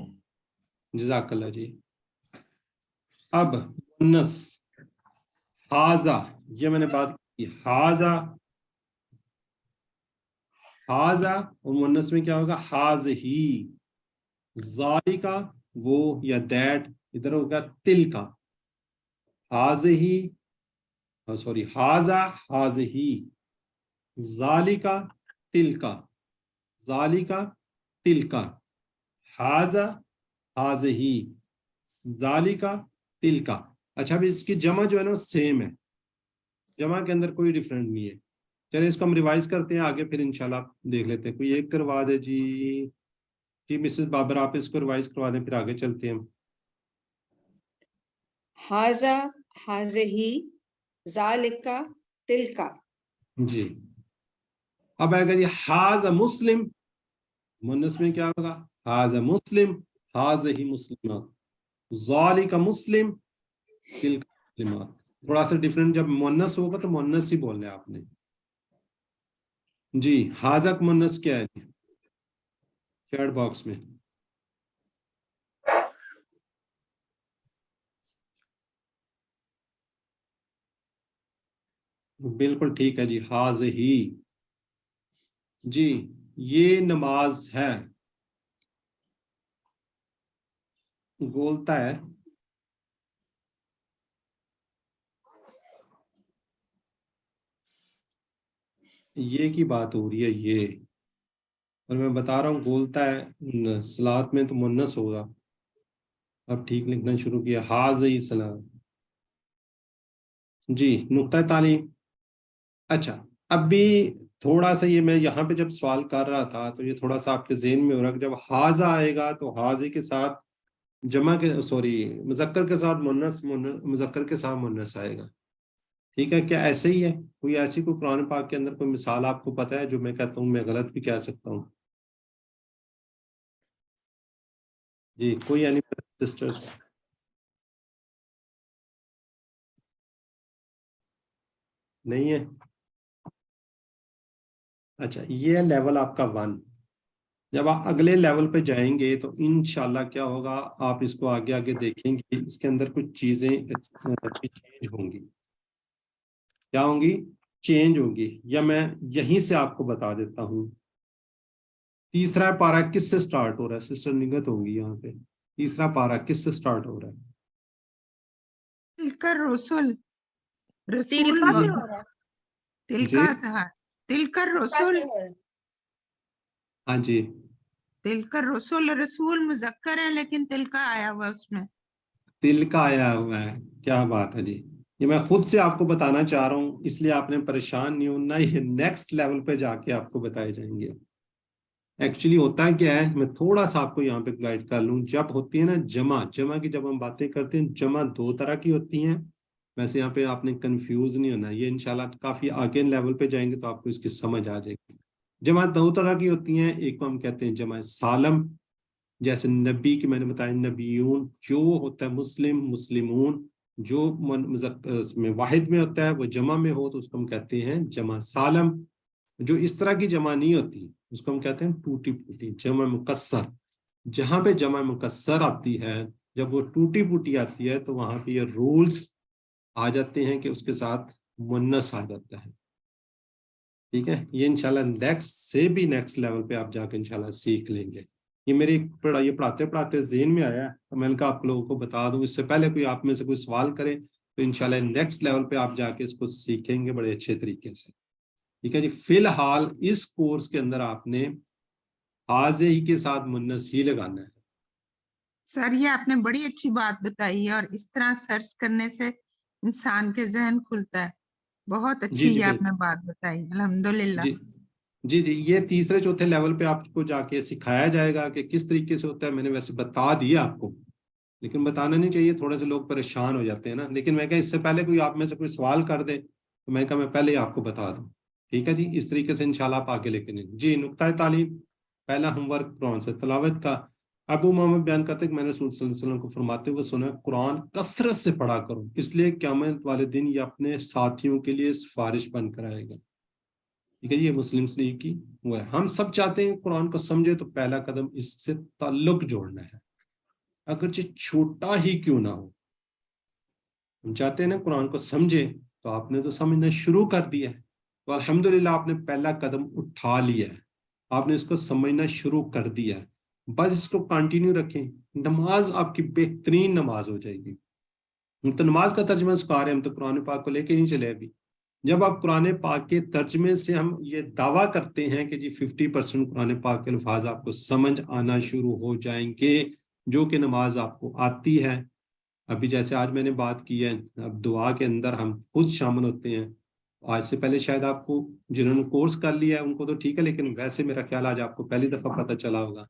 جزاک اللہ جی. اب مؤنث ھذا، یہ میں نے بات کی. ھذا، ھذا اور مؤنث میں کیا ہوگا؟ ھذہ. ذالکا وہ یا دیٹ، ادھر ہوگا تل کا. ھذہ، سوری ھذا ھذہ. ذالکا تل کا، ذالکا تل کا. ھذا ھذہ، ذالکا تل کا. اچھا اب اس کی جمع جو ہے نا سیم ہے، جمع کے اندر کوئی ڈفرنٹ نہیں ہے. چلیں اس کو ہم ریوائز کرتے ہیں آگے، پھر انشاءاللہ دیکھ لیتے ہیں. کوئی ایک کروا دے جی. جی مسز بابر آپ اس کو ریوائز کروا دیں، پھر آگے چلتے ہیں. حاذا حاذہی ذالکا تلکا. جی اب آئے گا جی حاذ مسلم، مونس میں کیا ہوگا؟ حاذ مسلم، حاذہی مسلمات، ذالک مسلم، تلک مسلمات. تھوڑا سا ڈیفرنٹ، جب مونس ہوگا تو مونس ہی بولنا ہے آپ نے. جی حاذا کا مونس کیا ہے جی؟ چیٹ باکس میں. بالکل ٹھیک ہے جی، حاذہی. جی یہ نماز ہے، گولتا ہے. یہ کی بات ہو رہی ہے یہ، اور میں بتا رہا ہوں گولتا ہے. صلات میں تو مونس ہوگا. اب ٹھیک لکھنا شروع کیا، حاذہی صلاۃ. جی نقطہ تعلیم. اچھا اب بھی تھوڑا سا یہ میں یہاں پہ جب سوال کر رہا تھا تو یہ تھوڑا سا آپ کے ذہن میں ہو رہا ہے کہ جب حاذا آئے گا تو حاذی کے ساتھ جمع کے مذکر کے ساتھ مونس، مذکر کے ساتھ مونس آئے گا. ٹھیک ہے، کیا ایسے ہی ہے؟ کوئی ایسی کوئی قرآن پاک کے اندر کوئی مثال آپ کو پتہ ہے جو میں کہتا ہوں میں غلط بھی کہہ سکتا ہوں؟ جی کوئی اینی سسٹرز؟ نہیں ہے. اچھا یہ ہے لیول آپ کا 1. جب آپ اگلے لیول پہ جائیں گے تو انشاءاللہ کیا ہوگا، آپ اس کو آگے آگے دیکھیں گے، اس کے اندر کچھ چیزیں چینج ہوں گی. کیا ہوں گی؟ چینج ہوں گی. یا میں یہیں سے آپ کو بتا دیتا ہوں. تیسرا پارہ کس سے سٹارٹ ہو رہا ہے؟ سسٹر نگت ہوگی یہاں پہ. تیسرا پارہ کس سے سٹارٹ ہو رہا ہے؟ تلکر رسول، رسول تلکا سے ہو رہا ہے. تلکا تھا، تلکر رسول، ہاں جی تلکر رسول، رسول مذکر ہے لیکن تلکا آیا ہوا اس میں. دل کا آیا ہوا ہے. کیا بات ہے جی، یہ میں خود سے آپ کو بتانا چاہ رہا ہوں، اس لیے آپ نے پریشان نہیں ہونا، یہ نیکسٹ لیول پہ جا کے آپ کو بتائے جائیں گے. ایکچولی ہوتا ہے کیا ہے، میں تھوڑا سا آپ کو یہاں پہ گائیڈ کر لوں. جب ہوتی ہے نا جمع کی جب ہم باتیں کرتے ہیں، جمع 2 طرح کی ہوتی ہیں. ویسے یہاں پہ آپ نے کنفیوز نہیں ہونا، یہ انشاءاللہ کافی آگے لیول پہ جائیں گے تو آپ کو اس کی سمجھ آ جائے گی. جمع 2 طرح کی ہوتی ہیں. ایک کو ہم کہتے ہیں جمع سالم، جیسے نبی کی میں نے بتایا نبیون. جو ہوتا ہے مسلم، مسلمون. جو میں واحد میں ہوتا ہے وہ جمع میں ہو تو اس کو ہم کہتے ہیں جمع سالم. جو اس طرح کی جمع نہیں ہوتی اس کو ہم کہتے ہیں ٹوٹی پھوٹی جمع مکسر. جہاں پہ جمع مکسر آتی ہے، جب وہ ٹوٹی پھوٹی آتی ہے تو وہاں پہ یہ رولز آ جاتے ہیں کہ اس کے ساتھ مونس آ جاتا ہے. ٹھیک ہے، یہ انشاءاللہ نیکسٹ سے بھی نیکسٹ لیول پہ آپ جا کے انشاءاللہ سیکھ لیں گے. یہ میری یہ پڑھاتے ذہن میں آیا تو میں نے کہا آپ لوگوں کو بتا دوں. اس سے پہلے کوئی آپ میں سے کوئی سوال کرے تو انشاءاللہ نیکسٹ لیول پہ آپ جا کے اس کو سیکھیں گے بڑے اچھے طریقے سے. ٹھیک ہے جی. فی الحال اس کورس کے اندر آپ نے حاذہی کے ساتھ مونس ہی لگانا ہے. سر یہ آپ نے بڑی اچھی بات بتائی ہے، اور اس طرح سرچ کرنے سے انسان کے ذہن کھلتا ہے. بہت اچھی یہ آپ نے بات بتائی، الحمدللہ. جی یہ تیسرے چوتھے لیول پہ آپ کو جا کے سکھایا جائے گا کہ کس طریقے سے ہوتا ہے. میں نے ویسے بتا دیا آپ کو، لیکن بتانا نہیں چاہیے، تھوڑے سے لوگ پریشان ہو جاتے ہیں نا. لیکن میں کہا اس سے پہلے کوئی آپ میں سے کوئی سوال کر دے تو میں کہا میں پہلے ہی آپ کو بتا دوں. ٹھیک ہے جی، اس طریقے سے انشاءاللہ آپ آگے لے کے نہیں. جی نقطۂ تعلیم، پہلا ہوم ورک قرآن سے تلاوت کا. ابو محمد بیان کرتے کہ میں نے رسول صلی اللہ علیہ وسلم کو فرماتے ہوئے سنا قرآن کثرت سے پڑھا کرو، اس لیے قیامت والے دن یہ اپنے ساتھیوں کے لیے سفارش بن کر آئے گا. ٹھیک ہے، یہ مسلم شریف کی وہ ہے. ہم سب چاہتے ہیں قرآن کو سمجھے تو پہلا قدم اس سے تعلق جوڑنا ہے، اگرچہ چھوٹا ہی کیوں نہ ہو. ہم چاہتے ہیں نا قرآن کو سمجھے، تو آپ نے تو سمجھنا شروع کر دیا ہے تو الحمدللہ آپ نے پہلا قدم اٹھا لیا ہے، آپ نے اس کو سمجھنا شروع کر دیا ہے. بس اس کو کنٹینیو رکھیں. نماز آپ کی بہترین نماز ہو جائے گی. ہم تو نماز کا ترجمہ سکھا رہے ہیں، ہم تو قرآن پاک کو لے کے نہیں چلے ابھی. جب آپ قرآن پاک کے ترجمے سے ہم یہ دعویٰ کرتے ہیں کہ جی 50% قرآن پاک کے الفاظ آپ کو سمجھ آنا شروع ہو جائیں گے، جو کہ نماز آپ کو آتی ہے. ابھی جیسے آج میں نے بات کی ہے، اب دعا کے اندر ہم خود شامل ہوتے ہیں. آج سے پہلے شاید آپ کو جنہوں نے کورس کر لیا ہے ان کو تو ٹھیک ہے، لیکن ویسے میرا خیال آج آپ کو پہلی دفعہ پتہ چلا ہوگا،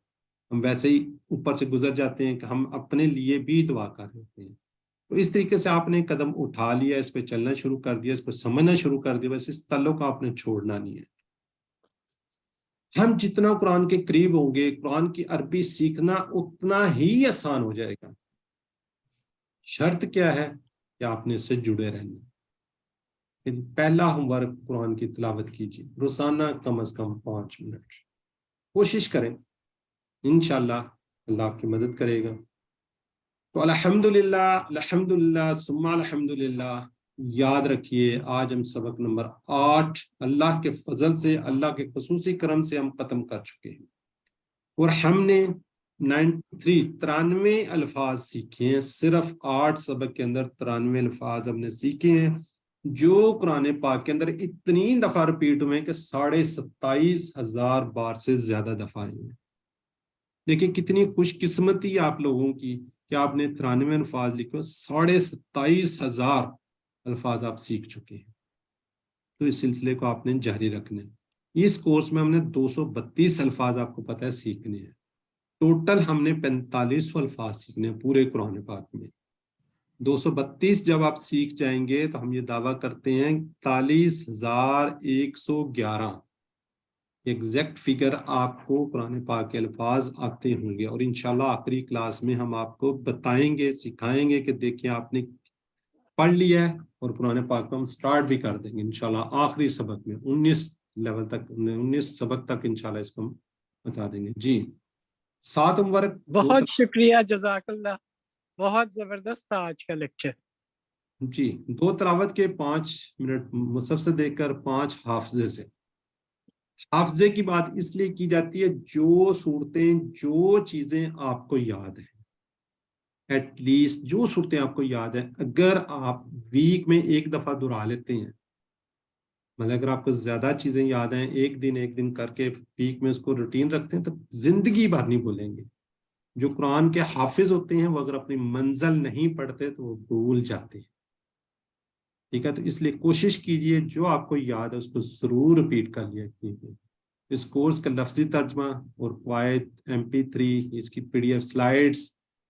ہم ویسے ہی اوپر سے گزر جاتے ہیں کہ ہم اپنے لیے بھی دعا کر رہے ہوتے ہیں. تو اس طریقے سے آپ نے قدم اٹھا لیا، اس پہ چلنا شروع کر دیا، اس پہ سمجھنا شروع کر دیا، بس اس تعلق کو آپ نے چھوڑنا نہیں ہے. ہم جتنا قرآن کے قریب ہوں گے، قرآن کی عربی سیکھنا اتنا ہی آسان ہو جائے گا. شرط کیا ہے کہ آپ نے اس سے جڑے رہنا. پہلا ہوم ورک قرآن کی تلاوت کیجیے روزانہ کم از کم 5 منٹ، کوشش کریں، انشاءاللہ اللہ آپ کی مدد کرے گا. تو الحمدللہ ثم الحمدللہ یاد رکھیے آج ہم سبق نمبر 8 اللہ کے فضل سے، اللہ کے خصوصی کرم سے ہم ختم کر چکے ہیں، اور ہم نے 93 الفاظ سیکھے ہیں. صرف 8 سبق کے اندر 93 الفاظ ہم نے سیکھے ہیں، جو قرآن پاک کے اندر اتنی دفعہ ریپیٹ ہوئے ہیں کہ 27,500 بار سے زیادہ دفعہ ہیں. دیکھیں کتنی خوش قسمتی آپ لوگوں کی کہ آپ نے 93 الفاظ لکھے، 27,500 الفاظ آپ سیکھ چکے ہیں. تو اس سلسلے کو آپ نے جاری رکھنا ہے. اس کورس میں ہم نے 232 الفاظ آپ کو پتہ ہے سیکھنے ہیں. ٹوٹل ہم نے 4500 الفاظ سیکھنے ہیں پورے قرآن پاک میں. 232 جب آپ سیکھ جائیں گے تو ہم یہ دعویٰ کرتے ہیں 41,111 ایگزیکٹ فگر آپ کو قرآن پاک کے الفاظ آتے ہوں گے. اور انشاءاللہ آخری کلاس میں ہم آپ کو بتائیں گے، سکھائیں گے کہ دیکھیں آپ نے پڑھ لیا ہے، اور قرآن پاک کو ہم سٹارٹ بھی کر دیں گے انشاءاللہ آخری سبق میں 19 لیول تک، 19 سبق تک انشاءاللہ اس کو ہم بتا دیں گے. جی 7 ہوم ورک. بہت شکریہ، جزاک اللہ، بہت زبردست تھا آج کا لیکچر. جی 2 تلاوت کے 5 منٹ مصحف سے دیکھ کر 5 حافظے سے. حافظے کی بات اس لیے کی جاتی ہے جو صورتیں، جو چیزیں آپ کو یاد ہیں، ایٹ لیسٹ جو صورتیں آپ کو یاد ہیں، اگر آپ ویک میں ایک دفعہ دہرا لیتے ہیں، مطلب اگر آپ کو زیادہ چیزیں یاد ہیں، ایک دن کر کے ویک میں اس کو روٹین رکھتے ہیں تو زندگی بھر نہیں بھولیں گے. جو قرآن کے حافظ ہوتے ہیں وہ اگر اپنی منزل نہیں پڑھتے تو وہ بھول جاتے ہیں. ٹھیک ہے، تو اس لیے کوشش کیجئے جو آپ کو یاد ہے اس کو ضرور ریپیٹ کر لیا کیجیے. اس کورس کا لفظی ترجمہ اور قواعد MP3، اس کی PDF سلائیڈز،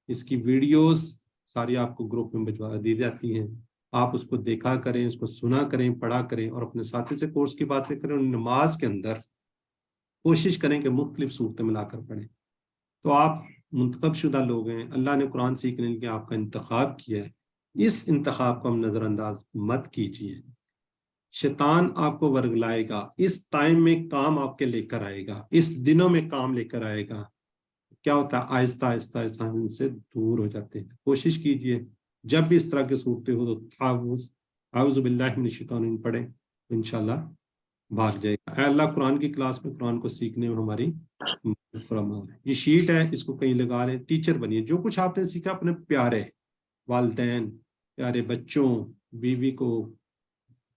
اس کی ویڈیوز ساری آپ کو گروپ میں بھجوا دی جاتی ہیں. آپ اس کو دیکھا کریں، اس کو سنا کریں، پڑھا کریں، اور اپنے ساتھی سے کورس کی باتیں کریں. اور نماز کے اندر کوشش کریں کہ مختلف صورتیں ملا کر پڑھیں. تو آپ منتخب شدہ لوگ ہیں، اللہ نے قرآن سیکھنے کے لیے آپ کا انتخاب کیا ہے. اس انتخاب کو ہم نظر انداز مت کیجیے. شیطان آپ کو ورگلائے گا، اس ٹائم میں کام آپ کے لے کر آئے گا، اس دنوں میں کام لے کر آئے گا. کیا ہوتا ہے آہستہ آہستہ آہستہ ان سے دور ہو جاتے ہیں. کوشش کیجئے جب بھی اس طرح کی صورتیں ہو تو اعوذ باللہ من الشیطان الرجیم پڑھیں تو انشاءاللہ بھاگ جائے گا. اے اللہ قرآن کی کلاس میں قرآن کو سیکھنے میں ہماری فرما. یہ شیٹ ہے، اس کو کہیں لگا لیں، ٹیچر بنیے. جو کچھ آپ نے سیکھا اپنے پیارے والدین، پیارے بچوں، بیوی کو،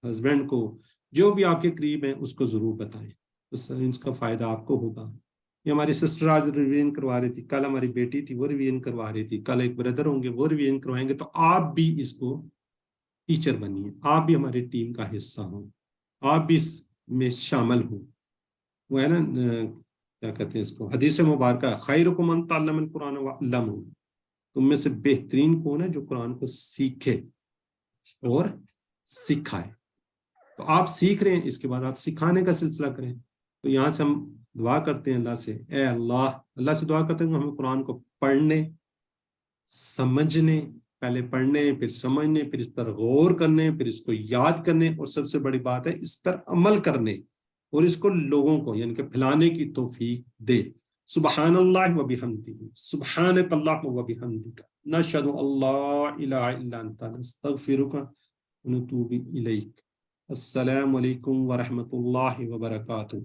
ہسبینڈ کو، جو بھی آپ کے قریب ہیں اس کو ضرور بتائیں، اس کا فائدہ آپ کو ہوگا. یہ ہماری سسٹر آج ریویژن کروا رہی تھی، کل ہماری بیٹی تھی وہ ریویژن کروا رہی تھی، کل ایک بردر ہوں گے وہ ریویژن کروائیں گے. تو آپ بھی اس کو ٹیچر بنیے، آپ بھی ہماری ٹیم کا حصہ ہوں، آپ بھی اس میں شامل ہوں. وہ ہے نا کیا کہتے ہیں اس کو، حدیث مبارکہ خیرکم من تعلم القرآن وعلمہ، تم میں سے بہترین کون ہے جو قرآن کو سیکھے اور سکھائے. تو آپ سیکھ رہے ہیں، اس کے بعد آپ سکھانے کا سلسلہ کریں. تو یہاں سے ہم دعا کرتے ہیں اللہ سے، اے اللہ سے دعا کرتے ہیں کہ ہمیں قرآن کو پڑھنے، سمجھنے، پہلے پڑھنے، پھر سمجھنے، پھر اس پر غور کرنے، پھر اس کو یاد کرنے، اور سب سے بڑی بات ہے اس پر عمل کرنے، اور اس کو لوگوں کو یعنی کہ پھیلانے کی توفیق دے. سبحان اللہ و بحمدہ، سبحانک اللہم و بحمدک، نشہد ان لا الہ الا انت، نستغفرک ونتوب الیک. السلام علیکم ورحمۃ اللہ وبرکاتہ.